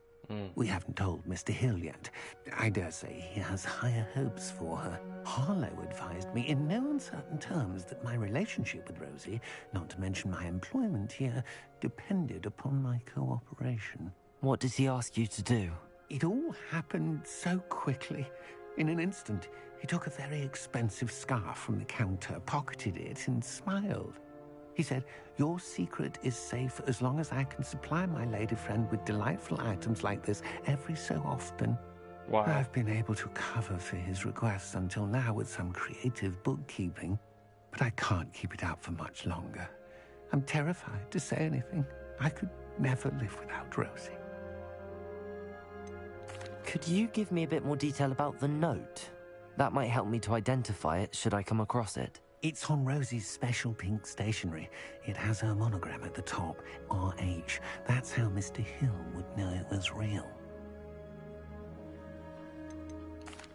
Speaker 12: We haven't told Mr. Hill yet. I dare say he has higher hopes for her. Harlow advised me in no uncertain terms that my relationship with Rosie, not to mention my employment here, depended upon my cooperation.
Speaker 2: What does he ask you to do?
Speaker 12: It all happened so quickly. In an instant, he took a very expensive scarf from the counter, pocketed it, and smiled. He said, "Your secret is safe as long as I can supply my lady friend with delightful items like this every so often."
Speaker 1: Wow.
Speaker 12: I've been able to cover for his requests until now with some creative bookkeeping, but I can't keep it up for much longer. I'm terrified to say anything. I could never live without Rosie.
Speaker 2: Could you give me a bit more detail about the note? That might help me to identify it should I come across it.
Speaker 12: It's on Rosie's special pink stationery. It has her monogram at the top, RH. That's how Mr. Hill would know it was real.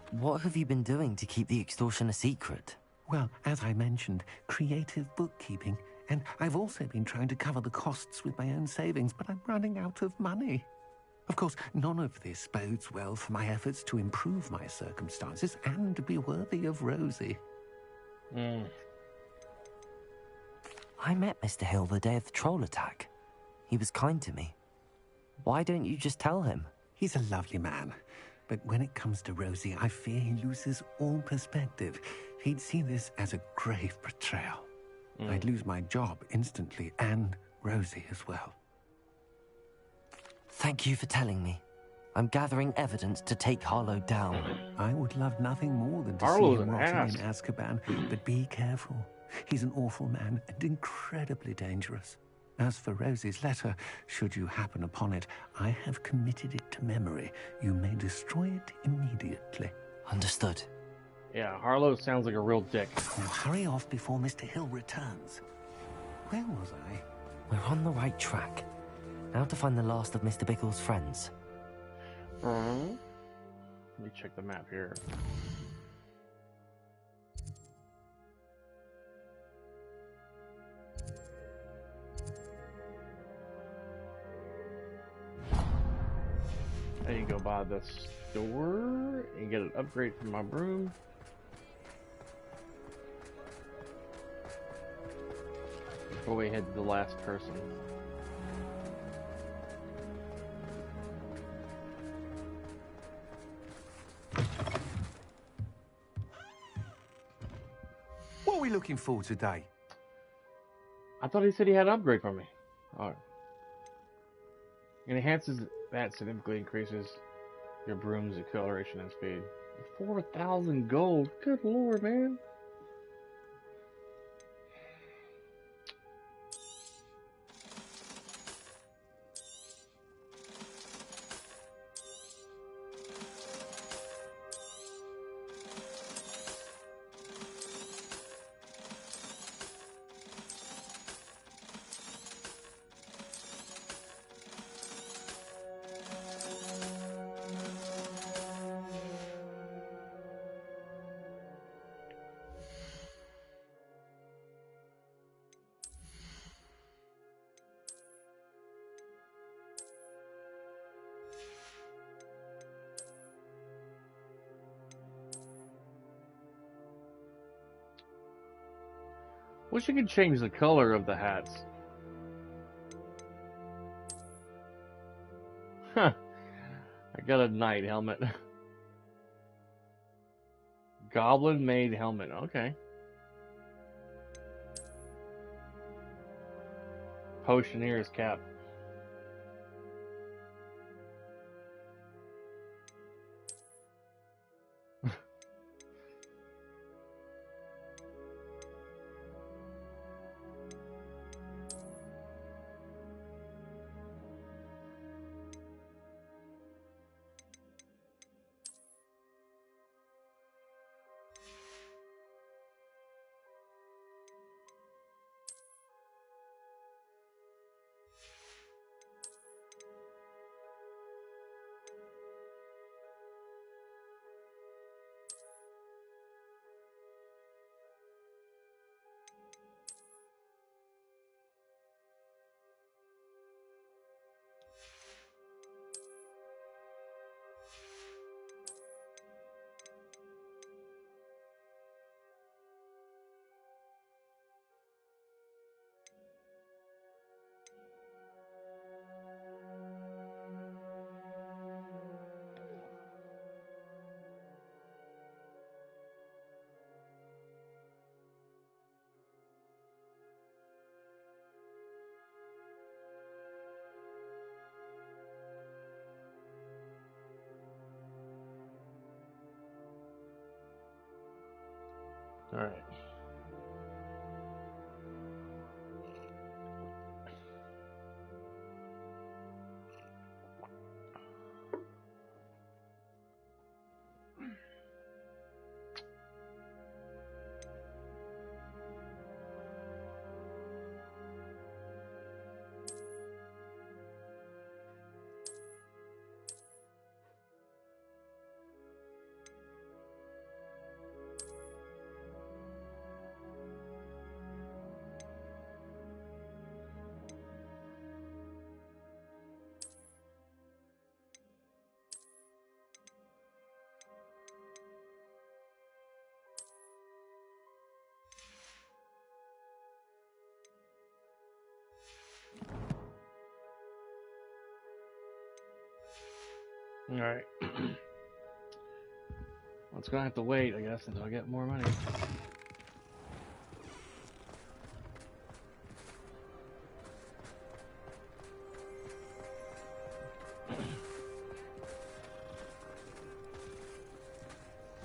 Speaker 2: What have you been doing to keep the extortion a secret?
Speaker 12: Well, as I mentioned, creative bookkeeping. And I've also been trying to cover the costs with my own savings, but I'm running out of money. Of course, none of this bodes well for my efforts to improve my circumstances and be worthy of Rosie.
Speaker 2: I met Mr. Hill the day of the troll attack. He was kind to me. Why don't you just tell him?
Speaker 12: He's a lovely man. But when it comes to Rosie, I fear he loses all perspective. He'd see this as a grave betrayal. I'd lose my job instantly, and Rosie as well.
Speaker 2: Thank you for telling me. I'm gathering evidence to take Harlow down.
Speaker 12: I would love nothing more than to
Speaker 1: Harlow's
Speaker 12: see him
Speaker 1: an
Speaker 12: rotting
Speaker 1: ass.
Speaker 12: in Azkaban, but be careful. He's an awful man and incredibly dangerous. As for Rosie's letter, should you happen upon it, I have committed it to memory. You may destroy it immediately.
Speaker 2: Understood.
Speaker 1: Yeah, Harlow sounds like a real dick.
Speaker 12: Now hurry off before Mr. Hill returns. Where was I?
Speaker 2: We're on the right track. Now to find the last of Mr. Bickle's friends.
Speaker 1: Let me check the map here. I need to go by the store and get an upgrade for my broom. Before we head to the last person.
Speaker 12: What are we looking for today?
Speaker 1: I thought he said he had an upgrade for me. Alright. It enhances that significantly increases your broom's acceleration and speed. 4,000 gold. Good lord, man. Wish you could change the color of the hats. Huh. I got a knight helmet. Goblin made helmet. Okay. Potioneer's cap. Alright. Alright. Well, it's gonna have to wait, I guess, until I get more money.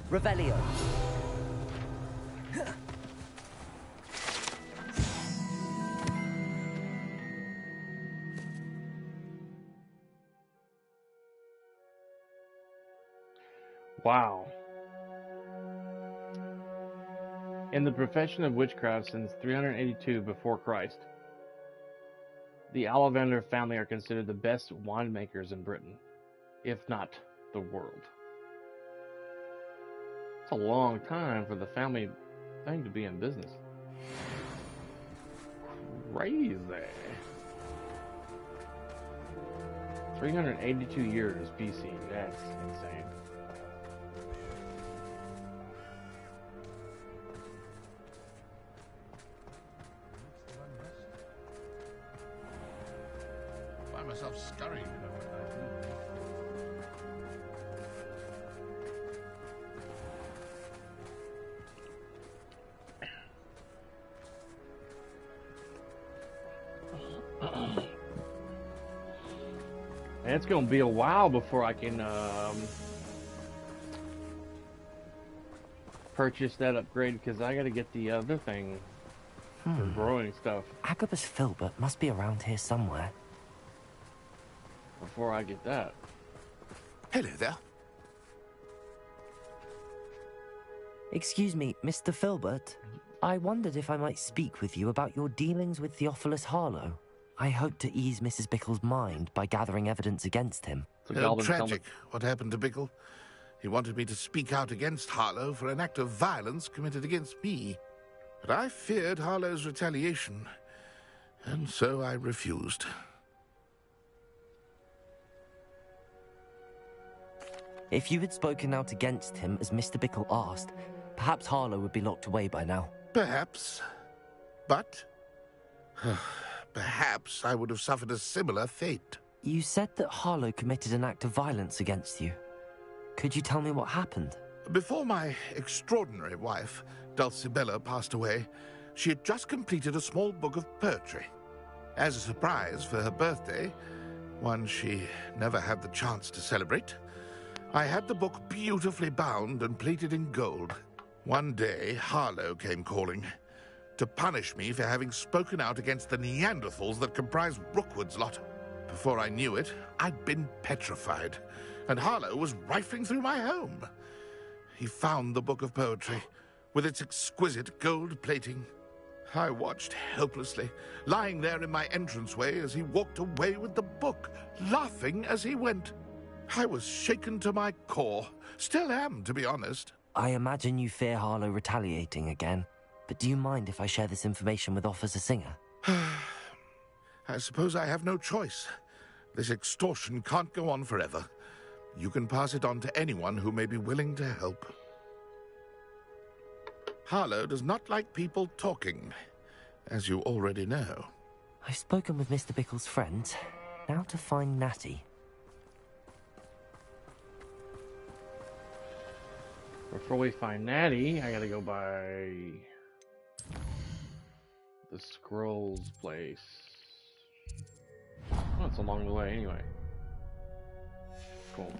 Speaker 2: Revelio.
Speaker 1: Wow. In the profession of witchcraft since 382 before Christ, the Ollivander family are considered the best winemakers in Britain, if not the world. It's a long time for the family thing to be in business. Crazy. 382 years BC. That's insane.
Speaker 5: I find myself scurrying.
Speaker 1: And it's going to be a while before I can purchase that upgrade, because I got to get the other thing for growing stuff
Speaker 2: Agabus Filbert must be around here somewhere.
Speaker 1: before I get that.
Speaker 5: Hello there.
Speaker 2: Excuse me, Mr. Filbert. I wondered if I might speak with you about your dealings with Theophilus Harlow. I hope to ease Mrs. Bickle's mind by gathering evidence against him.
Speaker 5: Tragic what happened to Bickle. He wanted me to speak out against Harlow for an act of violence committed against me. But I feared Harlow's retaliation, and so I refused.
Speaker 2: If you had spoken out against him as Mr. Bickle asked, perhaps Harlow would be locked away by now.
Speaker 5: Perhaps. But perhaps I would have suffered a similar fate.
Speaker 2: You said that Harlow committed an act of violence against you. Could you tell me what happened?
Speaker 5: Before my extraordinary wife, Dulcibella, passed away, she had just completed a small book of poetry. As a surprise for her birthday, one she never had the chance to celebrate, I had the book beautifully bound and plated in gold. One day, Harlow came calling to punish me for having spoken out against the Neanderthals that comprised Rookwood's lot. Before I knew it, I'd been petrified, and Harlow was rifling through my home. He found the book of poetry, with its exquisite gold plating. I watched helplessly, lying there in my entranceway as he walked away with the book, laughing as he went. I was shaken to my core. Still am, to be honest.
Speaker 2: I imagine you fear Harlow retaliating again, but do you mind if I share this information with Officer Singer?
Speaker 5: I suppose I have no choice. This extortion can't go on forever. You can pass it on to anyone who may be willing to help. Harlow does not like people talking, as you already know.
Speaker 2: I've spoken with Mr. Bickle's friends. Now to find Natty.
Speaker 1: Before we find Natty, I gotta go by the Scrolls place. Oh, it's along the way anyway. Cool.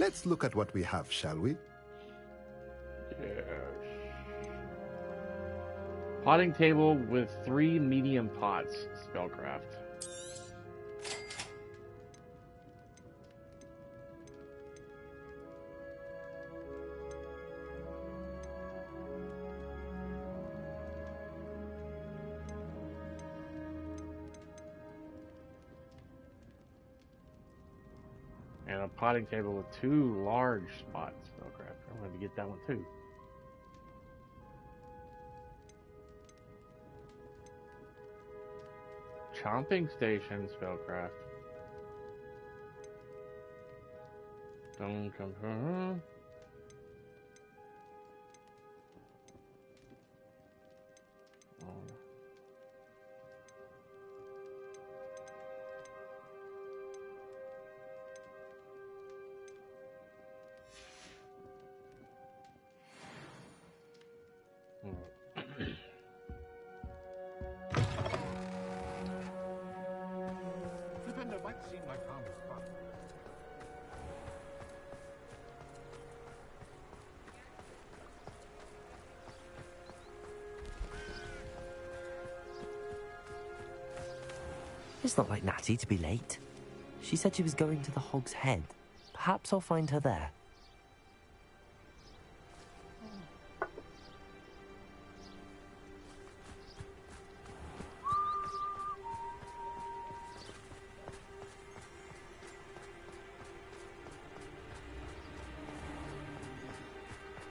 Speaker 13: Let's look at what we have, shall we?
Speaker 1: Yes. Potting table with 3 medium pots. Spellcraft. And a potting table with 2 large spots. Spellcraft. I'm going to get that one too. Chomping station. Spellcraft. Don't come.
Speaker 2: It's not like Natty to be late. She said she was going to the Hog's Head. Perhaps I'll find her there.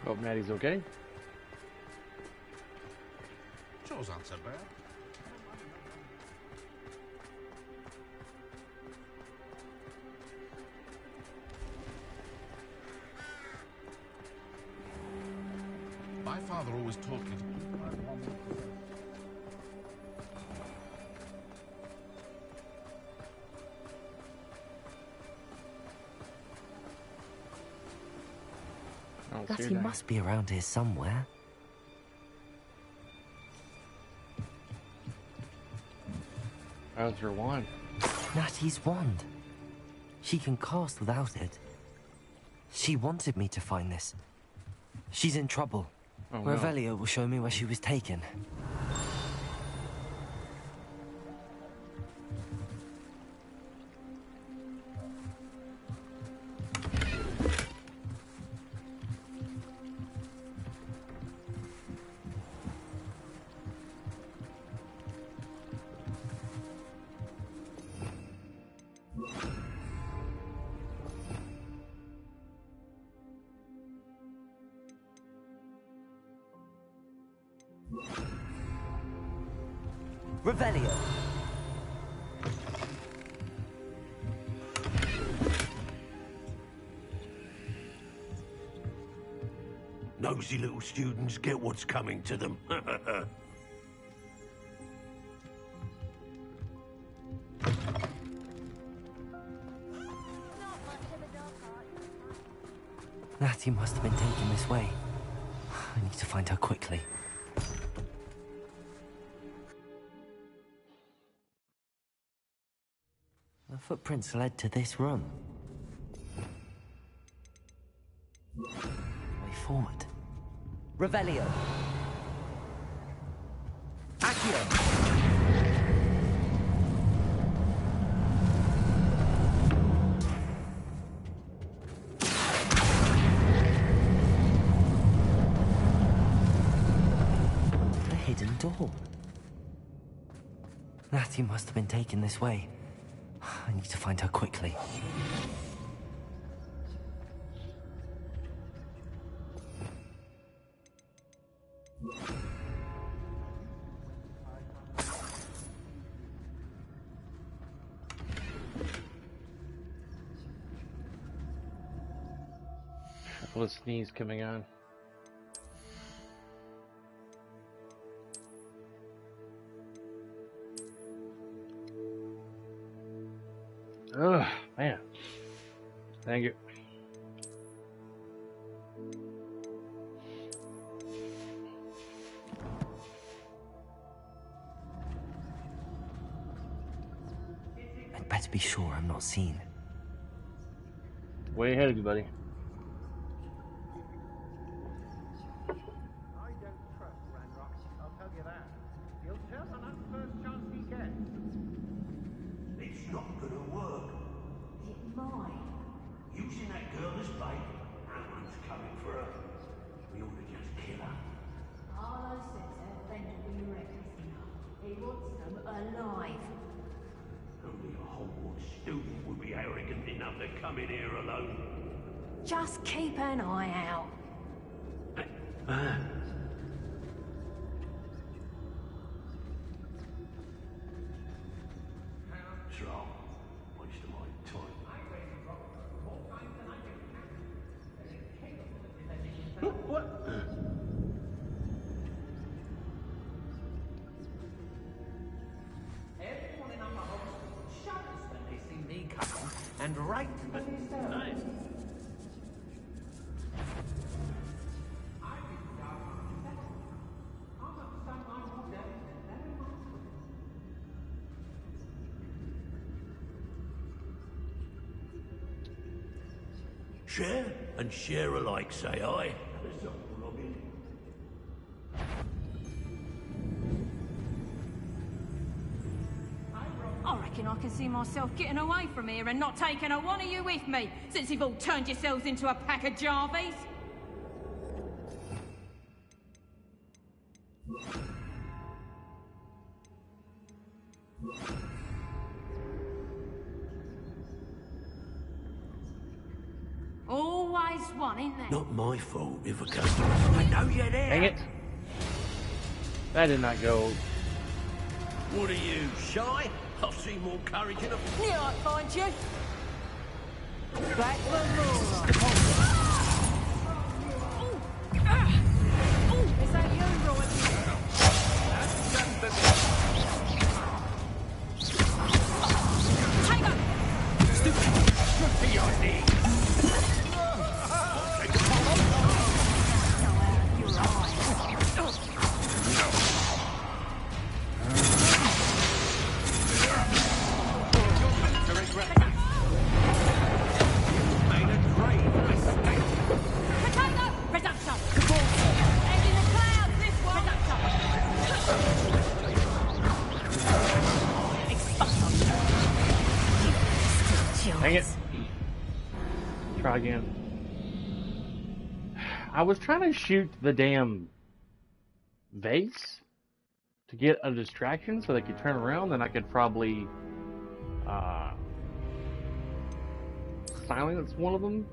Speaker 1: Hope Natty's okay.
Speaker 5: Chores aren't so bad. My father always taught me to...
Speaker 2: Natty must be around here somewhere.
Speaker 1: How's your wand?
Speaker 2: Natty's wand. She can cast without it. She wanted me to find this. She's in trouble.
Speaker 1: Oh, no.
Speaker 2: Revelio will show me where she was taken. Revelio.
Speaker 12: Nosy little students get what's coming to them.
Speaker 2: Natty must have been taken this way. I need to find her quickly. The footprints led to this room. Way forward. Revelio. Accio. The hidden door. Natty must have been taken this way. I need to find her quickly.
Speaker 1: Couple of sneeze coming on. Ugh, man. Thank you.
Speaker 2: I'd better be sure I'm not seen.
Speaker 1: Way ahead of you, buddy.
Speaker 14: coming here alone.
Speaker 15: Just keep an eye out.
Speaker 14: What's wrong? Waste of my time. What?
Speaker 16: Everyone in our house shudders when they see me coming, and right when they start.
Speaker 14: Nice. Share and share alike, say I.
Speaker 15: I reckon I can see myself getting away from here and not taking a one of you with me, since you've all turned yourselves into a pack of Jarvies. Always one, isn't there?
Speaker 14: Not my fault if a customer. I know you're there.
Speaker 1: Dang it. That did not go.
Speaker 14: What are you, shy? I've seen more courage in a...
Speaker 15: Knew I'd find you. Back the Is that you, Roy? Take up!
Speaker 14: Stupid! To your knees!
Speaker 1: Dang it. Try again. I was trying to shoot the damn vase to get a distraction so they could turn around, then I could probably silence one of them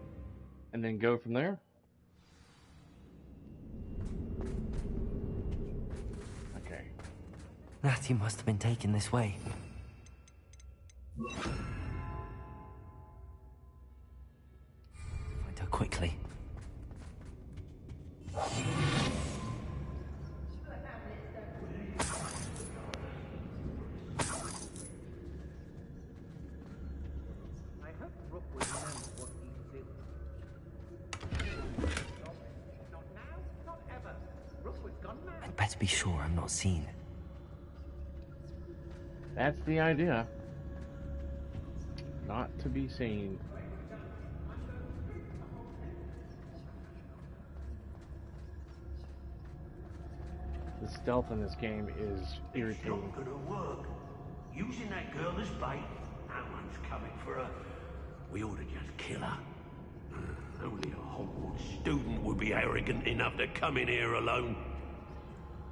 Speaker 1: and then go from there. Okay.
Speaker 2: Natty must have been taken this way. Find her quickly. I'd better be sure I'm not seen.
Speaker 1: That's the idea. Not to be seen. The stealth in this game is irritating.
Speaker 14: It's not gonna work. Using that girl as bait, no one's coming for her. We ought to just kill her. Only a Hogwarts student would be arrogant enough to come in here alone.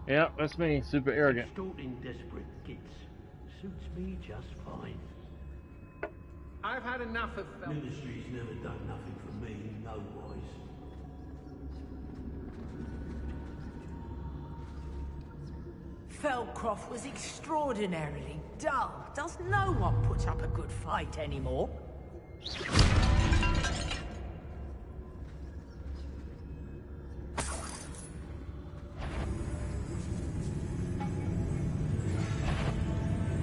Speaker 1: Yeah, that's me, super arrogant.
Speaker 14: Extorting desperate kids suits me just fine.
Speaker 16: I've had enough of...
Speaker 14: Ministry's never done nothing for me, no-wise.
Speaker 17: Feldcroft was extraordinarily dull. Does no one put up a good fight anymore?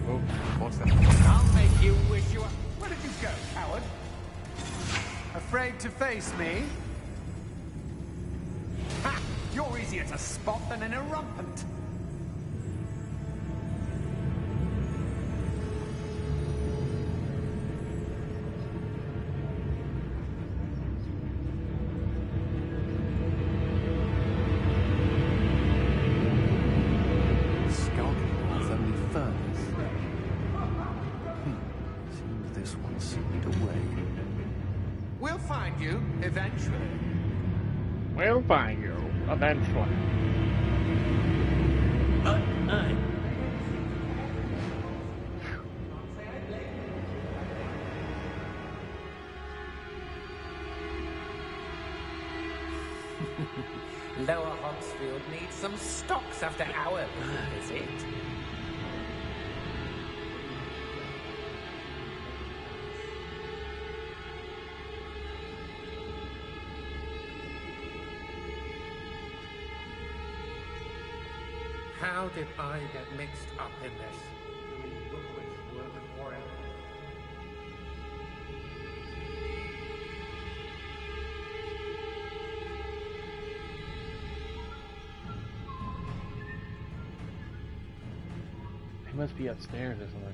Speaker 1: Oh, what's that?
Speaker 16: I'll make you wish you were... Where did you go, coward? Afraid to face me? Ha! You're easier to spot than an irrumpent. We'll find you, eventually.
Speaker 1: We'll find you, eventually.
Speaker 16: Hogsfield needs some stocks after our visit. How did I get mixed up in this? Doing Rookwood's work for him.
Speaker 1: He must be upstairs or something.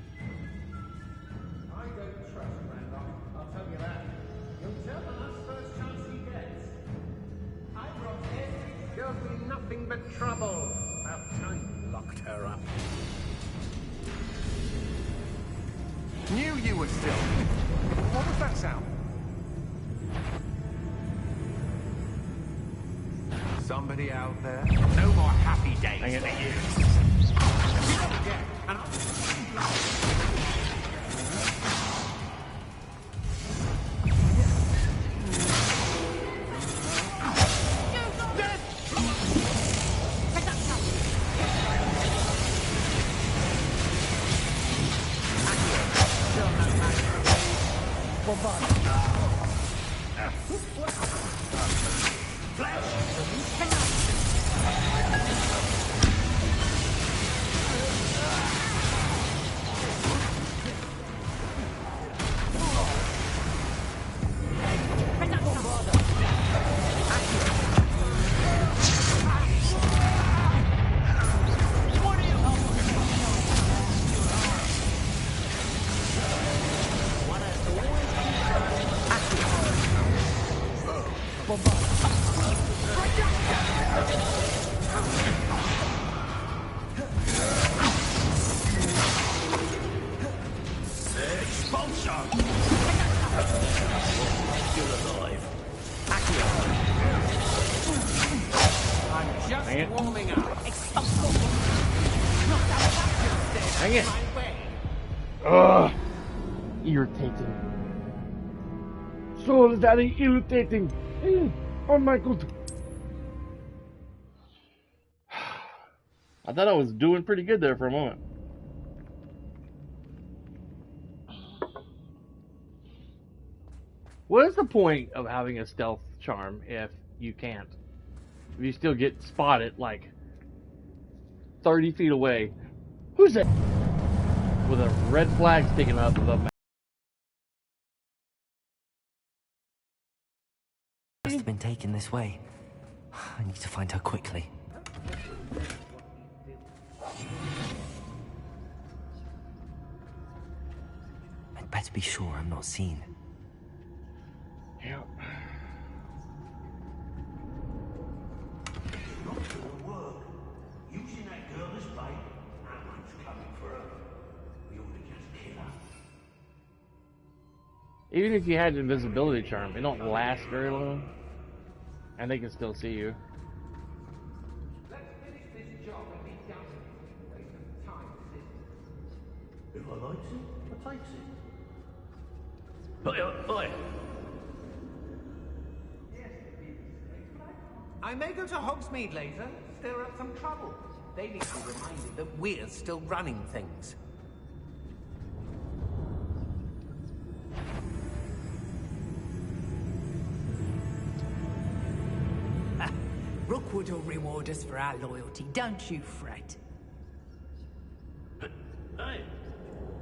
Speaker 16: I don't trust Randolph, I'll tell you that. He'll tell on us first chance he gets. I brought every girl be nothing but trouble. About time we locked her up.
Speaker 7: Knew you were still. What was that sound? Somebody out there?
Speaker 16: No more happy days for you.
Speaker 1: Dang it! Ugh! Irritating. So very irritating. Oh my god. I thought I was doing pretty good there for a moment. What is the point of having a stealth charm if you can't? If you still get spotted like 30 feet away. Who's that? With a red flag sticking up of a map.
Speaker 2: Must have been taken this way. I need to find her quickly. I'd better be sure I'm not seen.
Speaker 1: Yep.
Speaker 14: Using that girl as bait, no one's coming for her. We ought to just kill her.
Speaker 1: Even if you had an invisibility charm, it don't last very long. And they can still see you.
Speaker 16: Let's finish this job and be done with it. Waste of time, this is.
Speaker 14: If I likes it, I takes it. Oi!
Speaker 16: I may go to Hogsmeade later, stir up some trouble. They need to be reminded that we're still running things.
Speaker 17: Rookwood will reward us for our loyalty, don't you fret.
Speaker 14: Hey,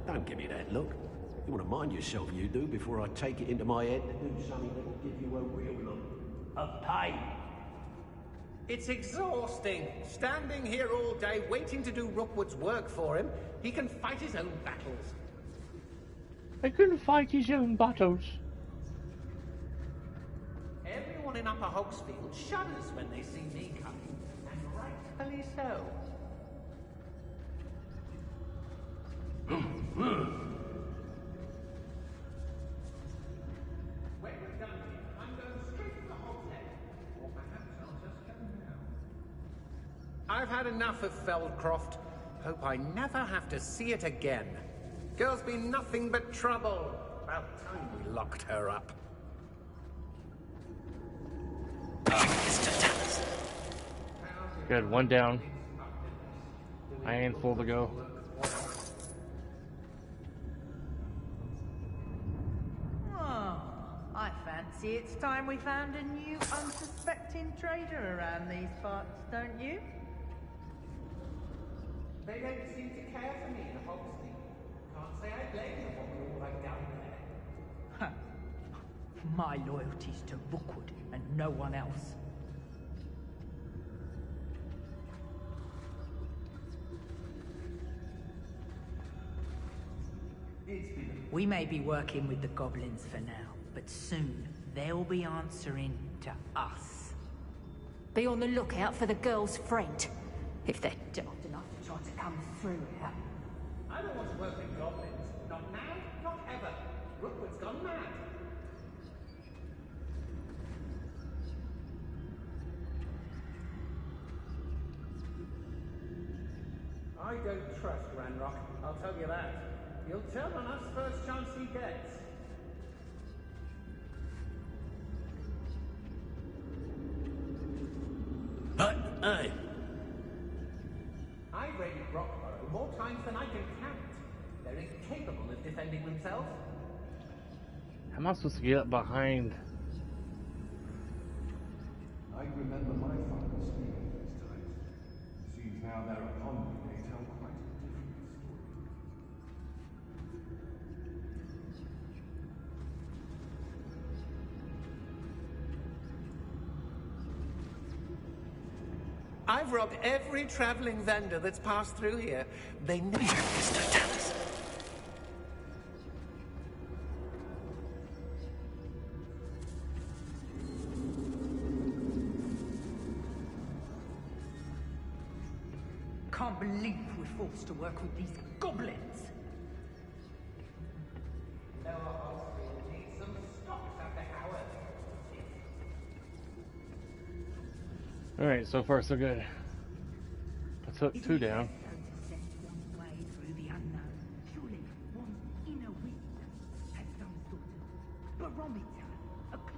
Speaker 14: don't give me that look. You want to mind yourself, you do, before I take it into my head to do something that will give you a real look of pain.
Speaker 16: It's exhausting. Standing here all day, waiting to do Rookwood's work for him. He can fight his own battles.
Speaker 1: I couldn't fight his own battles.
Speaker 16: Everyone in Upper Hogsfield shudders when they see me coming, and rightfully so. When we're done here, I'm going straight to the Hog's Head. Or perhaps I'll just go now. I've had enough of Feldcroft. Hope I never have to see it again. Girl's been nothing but trouble. About time we locked her up.
Speaker 2: Mr. Dallas.
Speaker 16: How's it
Speaker 1: Good, one down. A handful to go.
Speaker 17: Oh, I fancy it's time we found a new unsuspecting trader around these parts, don't you?
Speaker 16: They don't seem to care for me in Hogsmeade. Can't say I blame them what we all have done there.
Speaker 17: My loyalty's to Rookwood and no one else. We may be working with the goblins for now, but soon they'll be answering to us.
Speaker 15: Be on the lookout for the girl's friend, if they're daft enough to try to come through here.
Speaker 16: I don't want to work with goblins. Not now, not ever. Rookwood's gone mad. I don't trust Ranrock, I'll tell you that. He'll turn on us first chance he gets.
Speaker 14: Hey!
Speaker 16: I raided Rockborough more times than I can count. They're incapable of defending themselves.
Speaker 1: How am I supposed to get up behind?
Speaker 18: I remember my father speaking of those times. Seems now they're upon me, they tell quite a different story.
Speaker 16: I've robbed every traveling vendor that's passed through here. They never tell us.
Speaker 17: Can't believe we're forced to work with these goblins.
Speaker 16: No, I'll need some stocks after hours.
Speaker 1: Alright, so far so good. I took two down.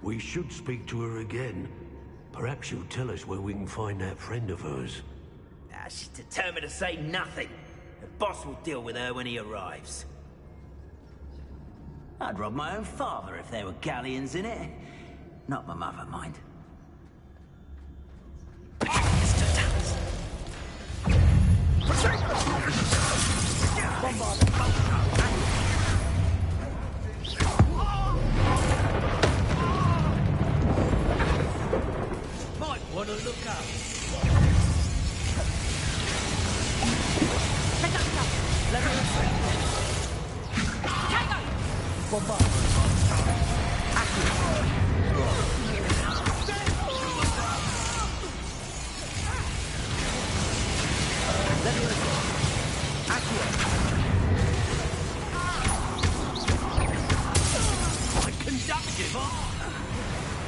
Speaker 14: We should speak to her again. Perhaps she'll tell us where we can find that friend of hers.
Speaker 4: She's determined to say nothing. The boss will deal with her when he arrives. I'd rob my own father if there were galleons in it. Not my mother, mind. Might want to look up.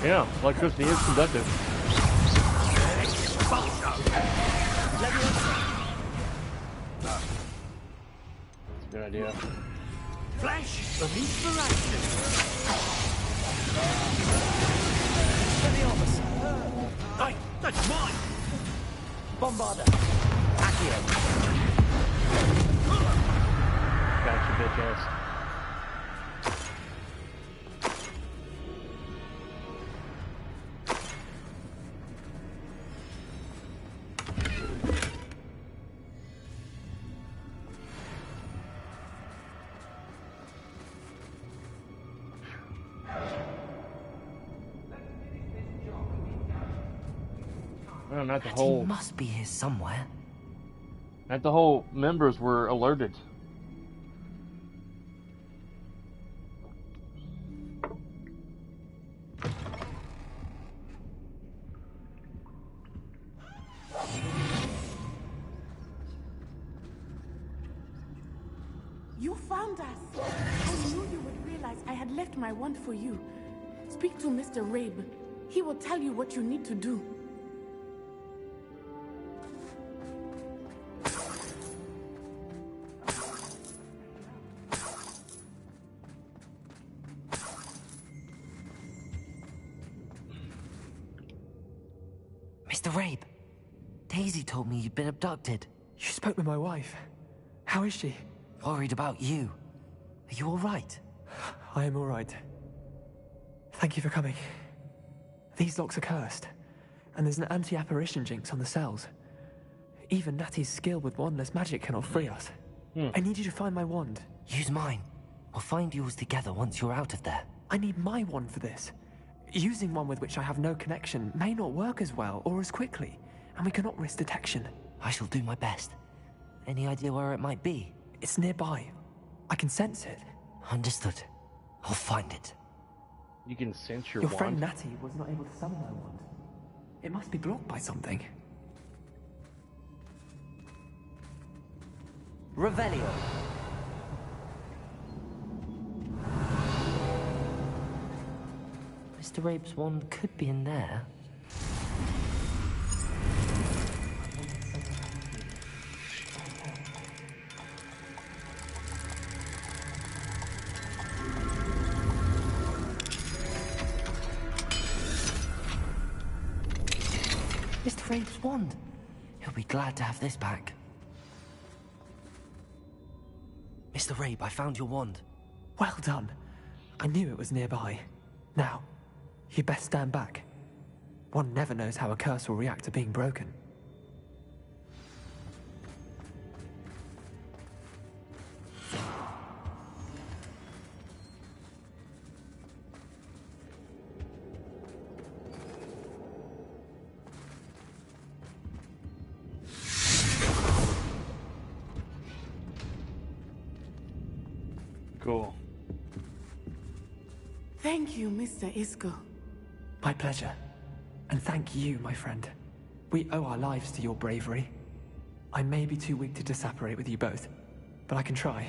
Speaker 1: Yeah, electricity is conductive. That's a good idea.
Speaker 4: Flash of inspiration. Hey, that's mine.
Speaker 17: Bombarder.
Speaker 1: Accio. Gotcha, bitch ass. Well, not the whole.
Speaker 2: He must be here somewhere.
Speaker 1: Not the whole members were alerted.
Speaker 8: You found us. I knew you would realize I had left my wand for you. Speak to Mr. Rabe. He will tell you what you need to do.
Speaker 2: Mr. Rabe, Daisy told me you'd been abducted.
Speaker 19: You spoke with my wife. How is she?
Speaker 2: Worried about you. Are you all right?
Speaker 19: I am all right. Thank you for coming. These locks are cursed, and there's an anti-apparition jinx on the cells. Even Natty's skill with wandless magic cannot free us. I need you to find my wand.
Speaker 2: Use mine. We'll find yours together once you're out of there.
Speaker 19: I need my wand for this. Using one with which I have no connection may not work as well or as quickly, and we cannot risk detection.
Speaker 2: I shall do my best. Any idea where it might be?
Speaker 19: It's nearby. I can sense it.
Speaker 2: Understood. I'll find it.
Speaker 1: You can sense your
Speaker 19: Your
Speaker 1: wand?
Speaker 19: friend Natty was not able to summon my wand. It must be blocked by something.
Speaker 2: Revelio. Mr. Rabe's wand could be in there. Mr. Rabe's wand. He'll be glad to have this back. Mr. Rabe, I found your wand.
Speaker 19: Well done. I knew it was nearby. Now, you'd best stand back. One never knows how a curse will react to being broken.
Speaker 1: Cool.
Speaker 8: Thank you, Mr. Isco.
Speaker 19: My pleasure. And thank you, my friend. We owe our lives to your bravery. I may be too weak to disapparate with you both, but I can try.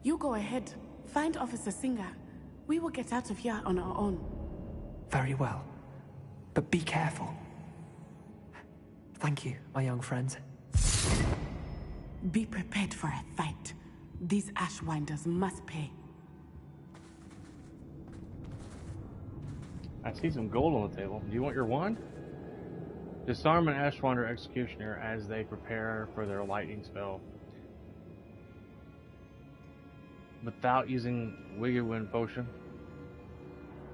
Speaker 8: You go ahead. Find Officer Singer. We will get out of here on our own.
Speaker 19: Very well. But be careful. Thank you, my young friends.
Speaker 8: Be prepared for a fight. These Ashwinders must pay.
Speaker 1: I see some gold on the table. Do you want your wand? Disarm an Ashwinder executioner as they prepare for their lightning spell. Without using Wiggenwind potion.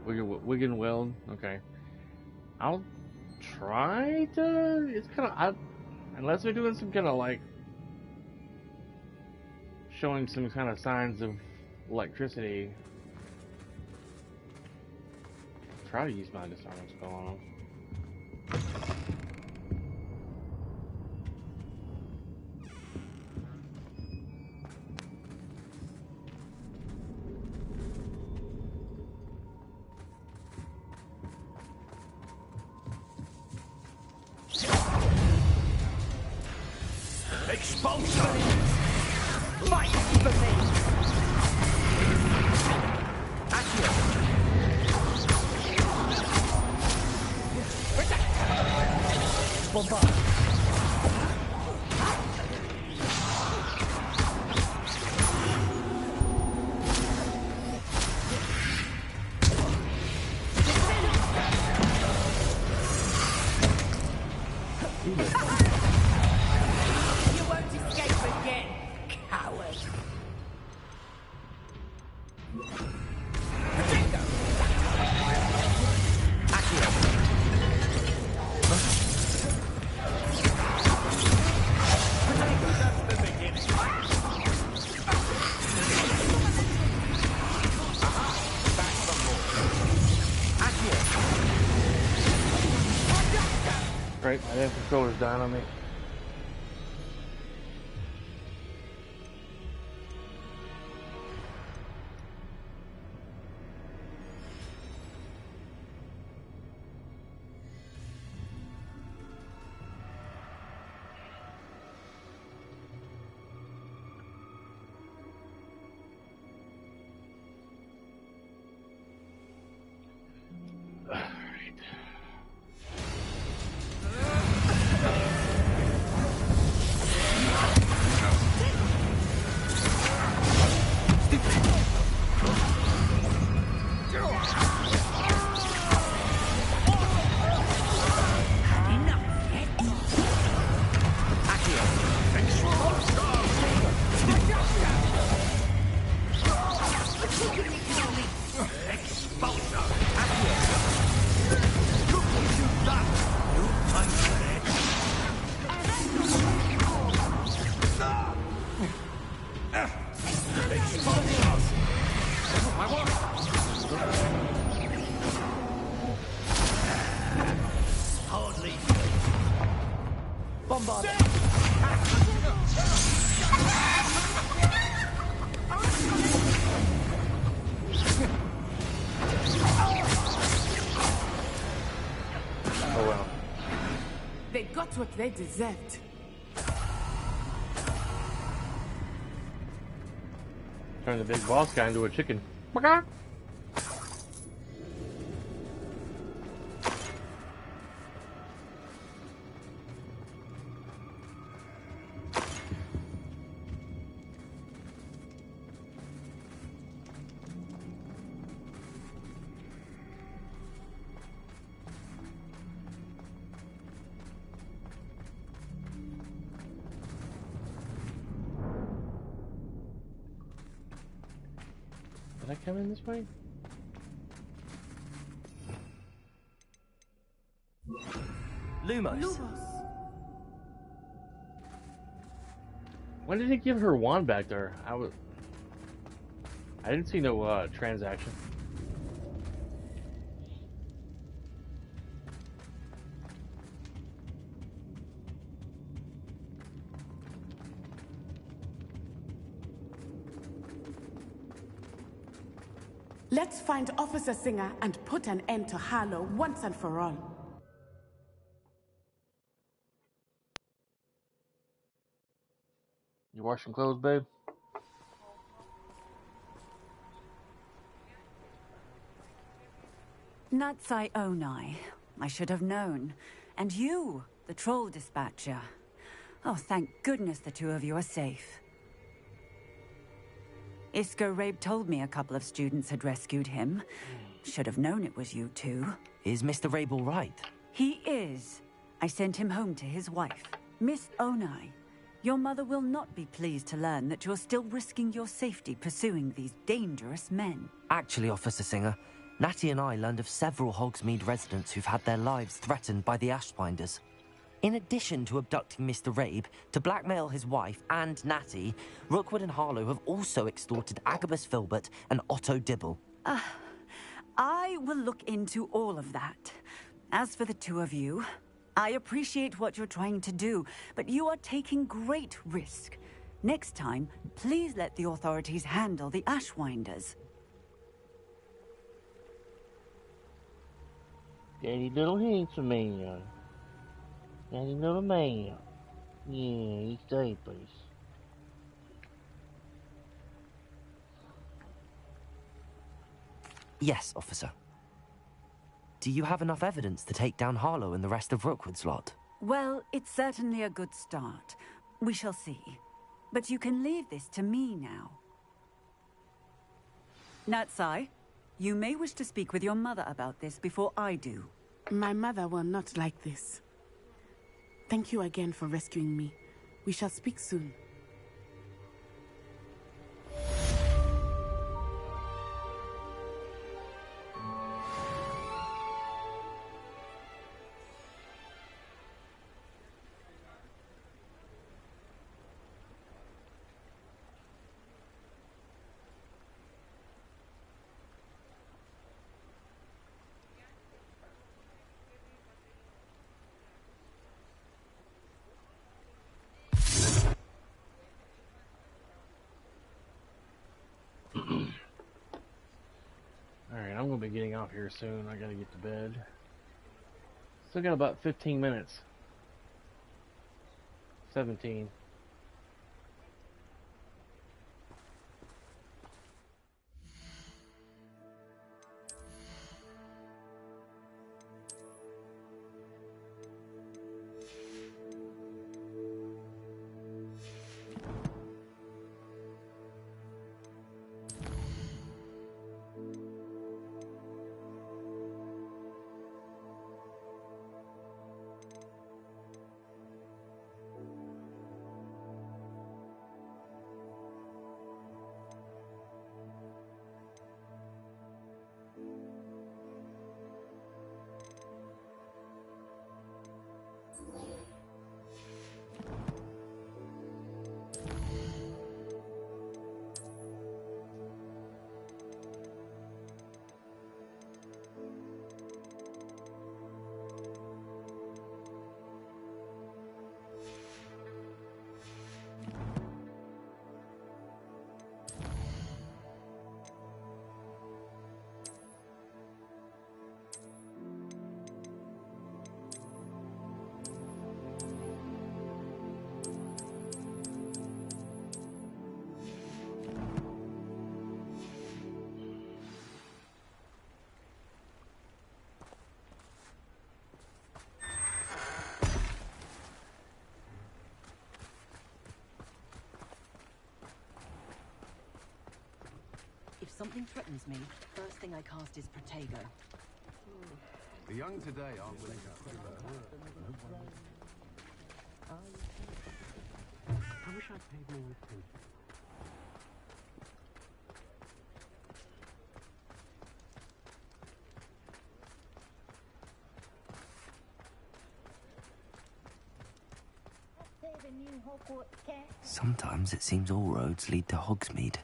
Speaker 1: Wiggenwind, okay. I'll try to... It's kind of... Unless they're doing some kind of like... Showing some kind of signs of electricity. Try to use my disarming spell on them.
Speaker 4: Expulsion! Fight for me! Accio! Bombard! You won't escape again, coward! Potato! Accio! Potato, that's the beginning. Back from more. Accio!
Speaker 1: Great, my damn controller's dying on me. Oh well.
Speaker 8: They got what they deserved.
Speaker 1: Turn the big boss guy into a chicken. Did I come in this way?
Speaker 2: Lumos.
Speaker 1: When did he give her wand back there? I didn't see no transaction.
Speaker 8: Let's find Officer Singer and put an end to Harlow once and for all.
Speaker 1: You washing clothes, babe?
Speaker 20: Natsai Onai. I should have known. And you, the troll dispatcher. Oh, thank goodness the two of you are safe. Isco Rabe told me a couple of students had rescued him. Should have known it was you two.
Speaker 2: Is Mr. Rabe all right?
Speaker 20: He is. I sent him home to his wife. Miss Onai, your mother will not be pleased to learn that you're still risking your safety pursuing these dangerous men.
Speaker 2: Actually, Officer Singer, Natty and I learned of several Hogsmeade residents who've had their lives threatened by the Ashbinders. In addition to abducting Mr. Rabe, to blackmail his wife and Natty, Rookwood and Harlow have also extorted Agabus Filbert and Otto Dibble.
Speaker 20: I will look into all of that. As for the two of you, I appreciate what you're trying to do, but you are taking great risk. Next time, please let the authorities handle the Ashwinders.
Speaker 1: Daddy little handsome man. Daddy little man. Yeah, he's diapers.
Speaker 2: Yes, officer. Do you have enough evidence to take down Harlow and the rest of Rookwood's lot?
Speaker 20: Well, it's certainly a good start. We shall see. But you can leave this to me now. Natsai, you may wish to speak with your mother about this before I do.
Speaker 8: My mother will not like this. Thank you again for rescuing me. We shall speak soon.
Speaker 1: Alright, I'm gonna be getting off here soon. I gotta get to bed. Still got about 15 minutes. 17.
Speaker 21: something threatens me, first thing I cast is Protego.
Speaker 18: The young today aren't willing to put
Speaker 14: I wish I'd paid more attention.
Speaker 2: Sometimes it seems all roads lead to Hogsmeade.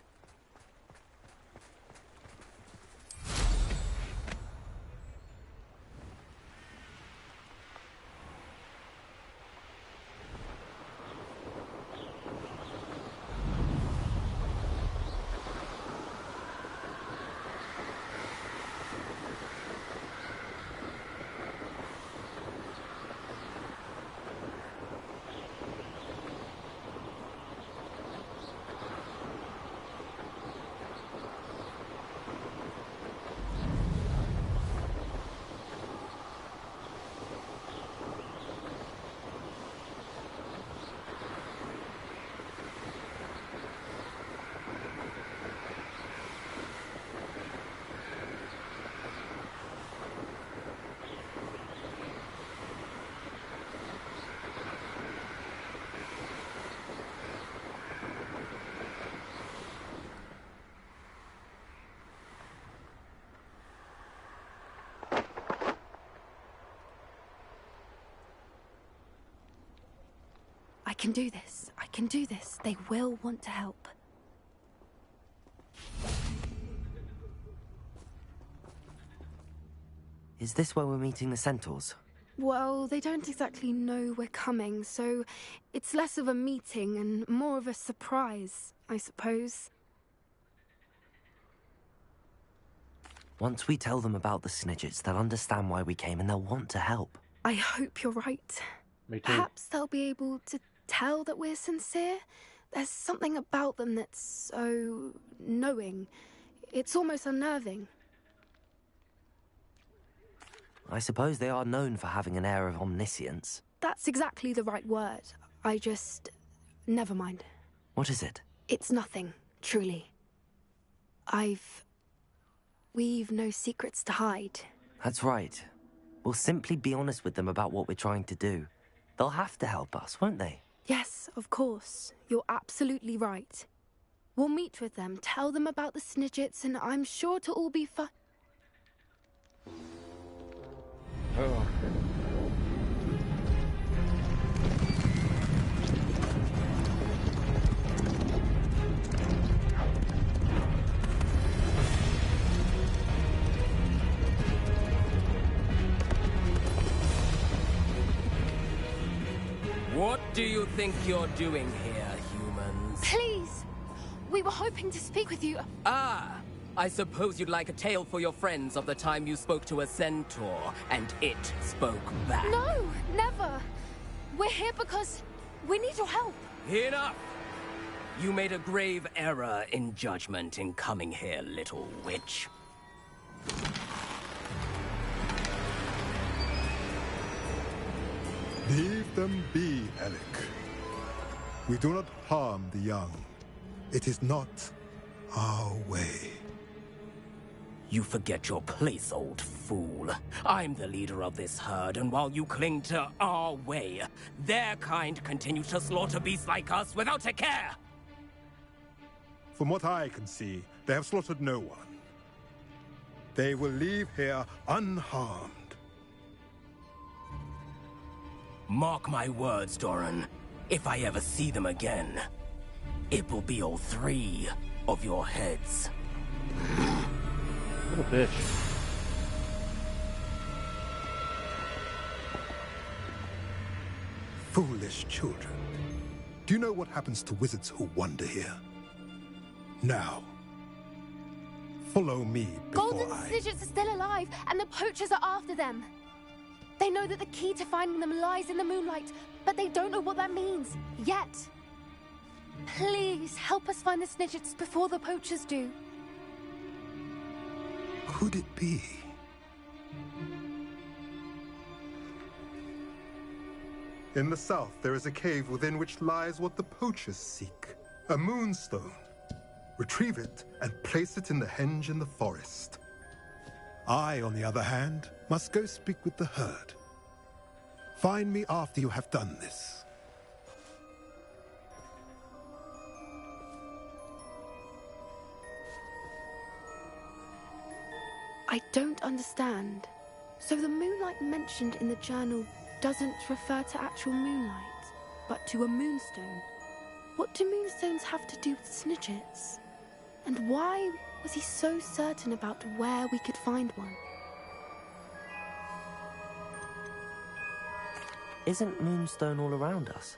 Speaker 9: I can do this. I can do this. They will want to help.
Speaker 2: Is this where we're meeting the Centaurs?
Speaker 9: Well, they don't exactly know we're coming, so it's less of a meeting and more of a surprise, I suppose.
Speaker 2: Once we tell them about the Snidgets, they'll understand why we came and they'll want to help.
Speaker 9: I hope you're right.
Speaker 1: Me too.
Speaker 9: Perhaps they'll be able to tell that we're sincere. There's something about them that's so knowing. It's almost unnerving.
Speaker 2: I suppose they are known for having an air of omniscience.
Speaker 9: That's exactly the right word. I just... never mind.
Speaker 2: What is it?
Speaker 9: It's nothing, truly. We've no secrets to hide.
Speaker 2: That's right. We'll simply be honest with them about what we're trying to do. They'll have to help us, won't they?
Speaker 9: Yes, of course. You're absolutely right. We'll meet with them, tell them about the Snidgets, and I'm sure to all be fine.
Speaker 1: Oh.
Speaker 22: What do you think you're doing here, humans?
Speaker 9: Please! We were hoping to speak with you.
Speaker 22: Ah! I suppose you'd like a tale for your friends of the time you spoke to a centaur, and it spoke back.
Speaker 9: No, never. We're here because we need your help.
Speaker 22: Enough! You made a grave error in judgment in coming here, little witch.
Speaker 13: Leave them be, Alec. We do not harm the young. It is not our way.
Speaker 22: You forget your place, old fool. I'm the leader of this herd, and while you cling to our way, their kind continue to slaughter beasts like us without a care!
Speaker 13: From what I can see, they have slaughtered no one. They will leave here unharmed.
Speaker 22: Mark my words, Doran. If I ever see them again, it will be all 3 of your heads.
Speaker 1: Little bitch.
Speaker 13: Foolish children. Do you know what happens to wizards who wander here? Now, follow me before
Speaker 9: Golden Snidgets are still alive, and the poachers are after them. They know that the key to finding them lies in the moonlight, but they don't know what that means, yet. Please, help us find the Snidgets before the poachers do.
Speaker 13: Could it be? In the south, there is a cave within which lies what the poachers seek. A moonstone. Retrieve it and place it in the henge in the forest. I, on the other hand, must go speak with the herd. Find me after you have done this.
Speaker 9: I don't understand. So the moonlight mentioned in the journal doesn't refer to actual moonlight, but to a moonstone. What do moonstones have to do with snitchets? And why was he so certain about where we could find one?
Speaker 2: Isn't moonstone all around us?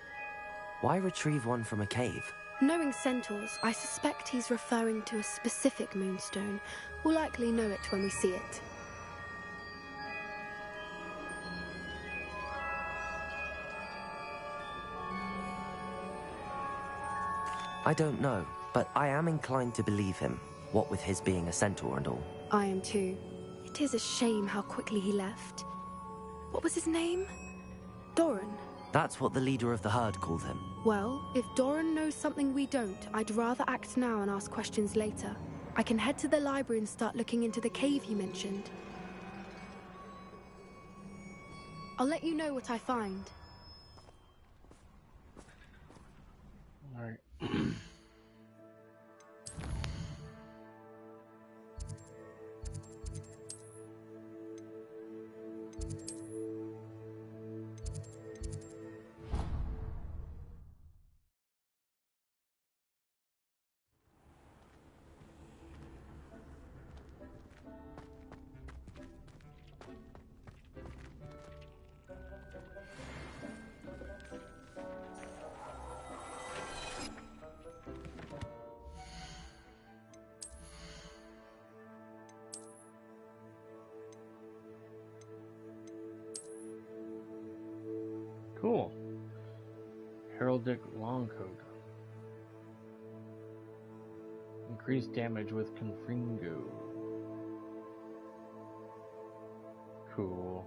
Speaker 2: Why retrieve one from a cave?
Speaker 9: Knowing centaurs, I suspect he's referring to a specific moonstone. We'll likely know it when we see it.
Speaker 2: I don't know, but I am inclined to believe him, what with his being a centaur and all.
Speaker 9: I am too. It is a shame how quickly he left. What was his name? Doran.
Speaker 2: That's what the leader of the herd called him.
Speaker 9: Well, if Doran knows something we don't, I'd rather act now and ask questions later. I can head to the library and start looking into the cave you mentioned. I'll let you know what I find.
Speaker 1: All right. Cool. Heraldic Longcoat. Increased damage with Confringo. Cool.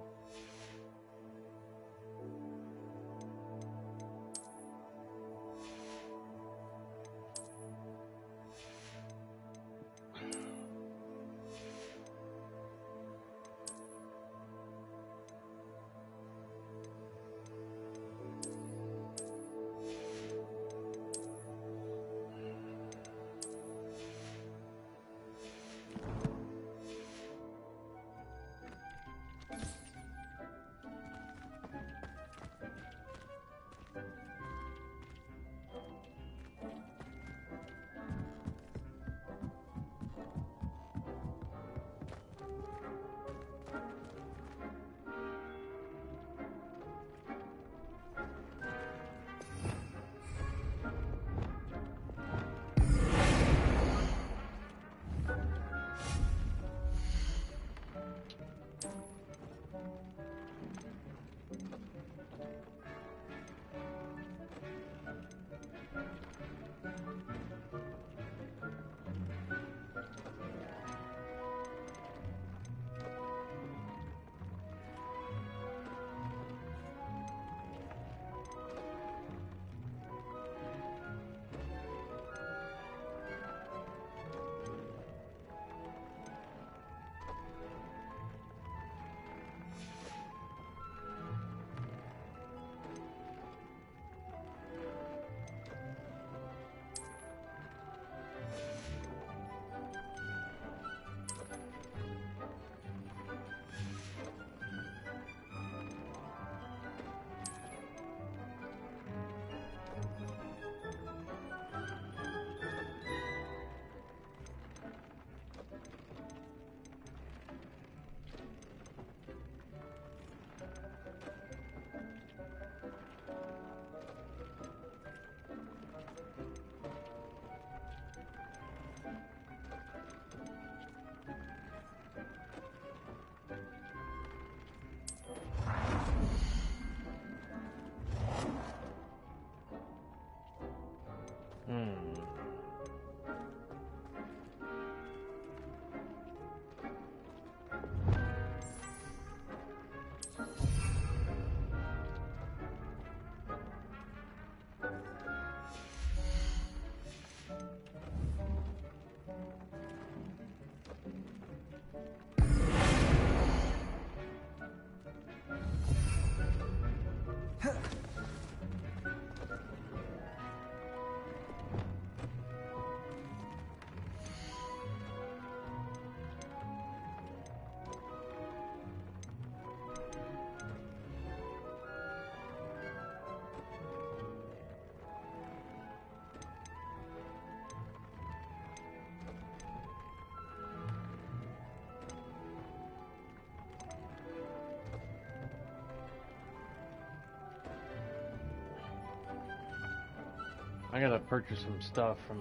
Speaker 1: I gotta purchase some stuff from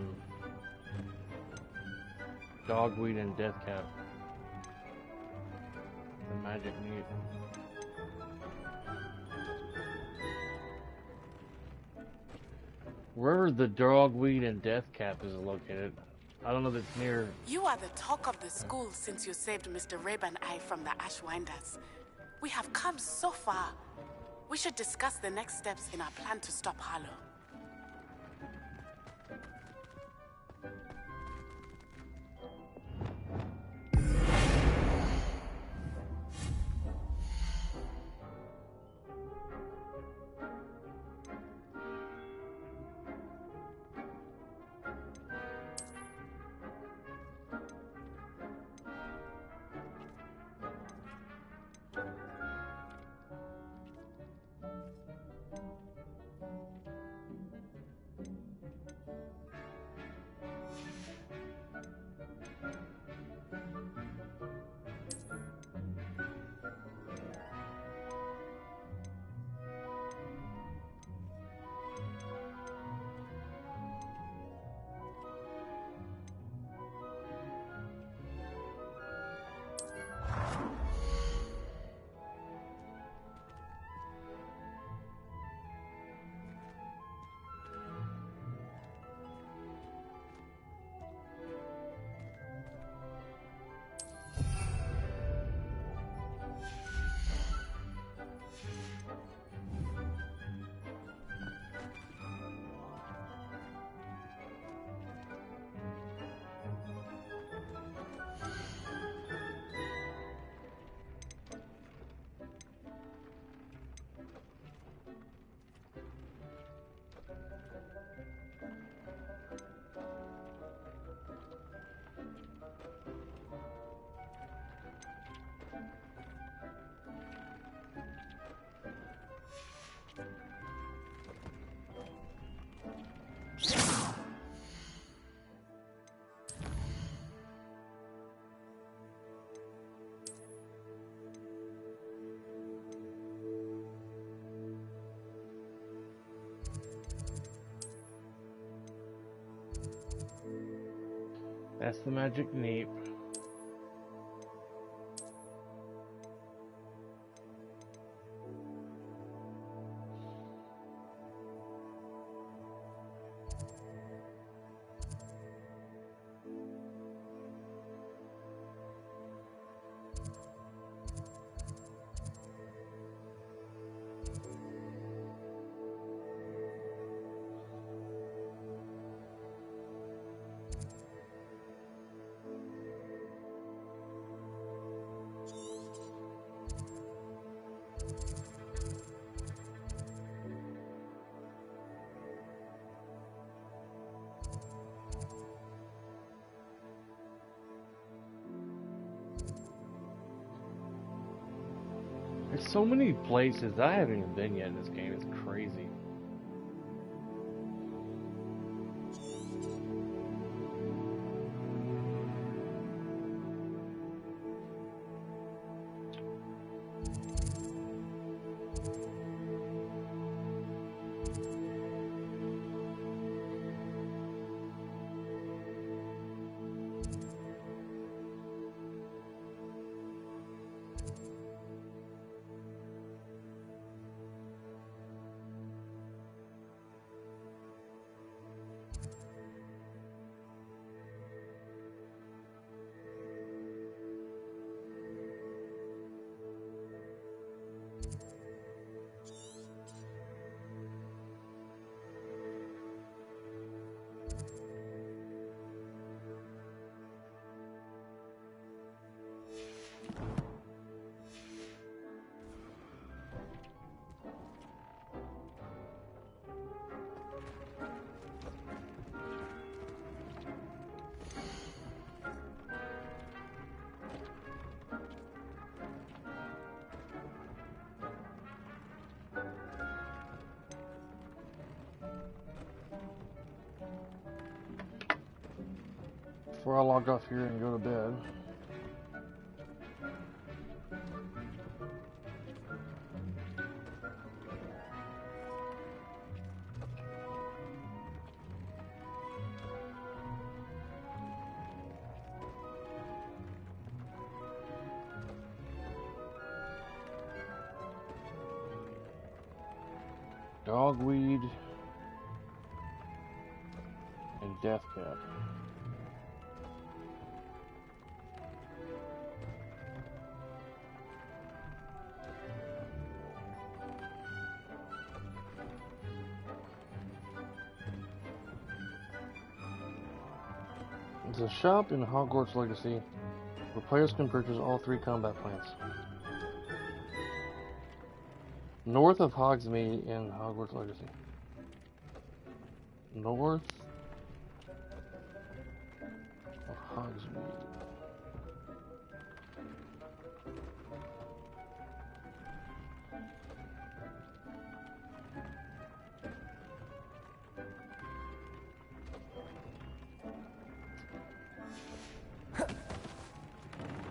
Speaker 1: Dogweed and Deathcap. The magic meat. Wherever the Dogweed and Deathcap is located, I don't know if it's near.
Speaker 8: You are the talk of the school since you saved Mr. Rabe and I from the Ashwinders. We have come so far. We should discuss the next steps in our plan to stop Harlow.
Speaker 1: That's the magic nape. There's so many places that I haven't even been yet in this game. It's crazy. Before I log off here and go to bed. Dogweed and Death Cap. It's a shop in Hogwarts Legacy where players can purchase all 3 combat plants. North of Hogsmeade in Hogwarts Legacy. North of Hogsmeade.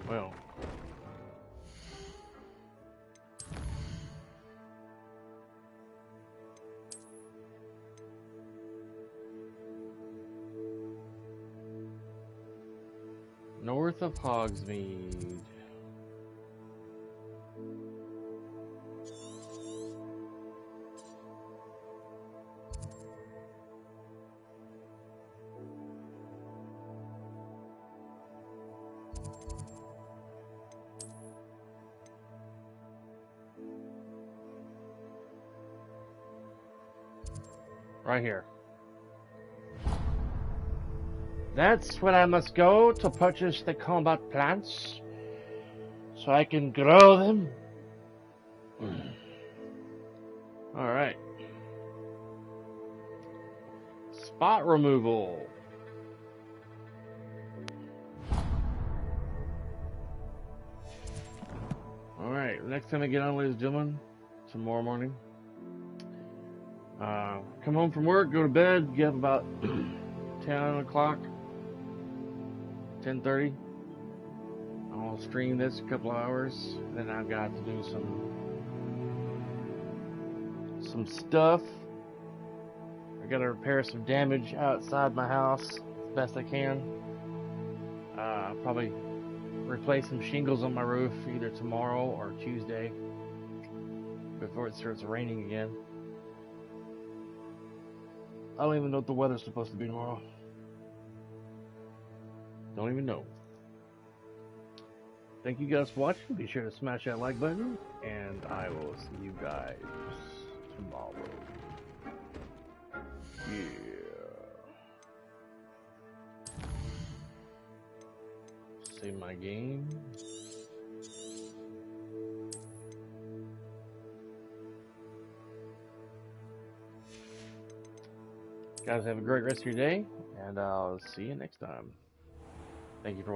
Speaker 1: Well. North of Hogsmeade. Right here. That's where I must go to purchase the combat plants, so I can grow them. Alright. Spot removal. Alright, next time I get on, ladies and gentlemen, tomorrow morning. Come home from work, go to bed, get up about 10 o'clock, 10:30. I'll stream this a couple hours. Then I've got to do some stuff. I got to repair some damage outside my house as best I can. Probably replace some shingles on my roof either tomorrow or Tuesday before it starts raining again. I don't even know what the weather's supposed to be tomorrow. Don't even know. Thank you guys for watching. Be sure to smash that like button, and I will see you guys tomorrow. Yeah. Save my game. Guys, have a great rest of your day, and I'll see you next time. Thank you for watching.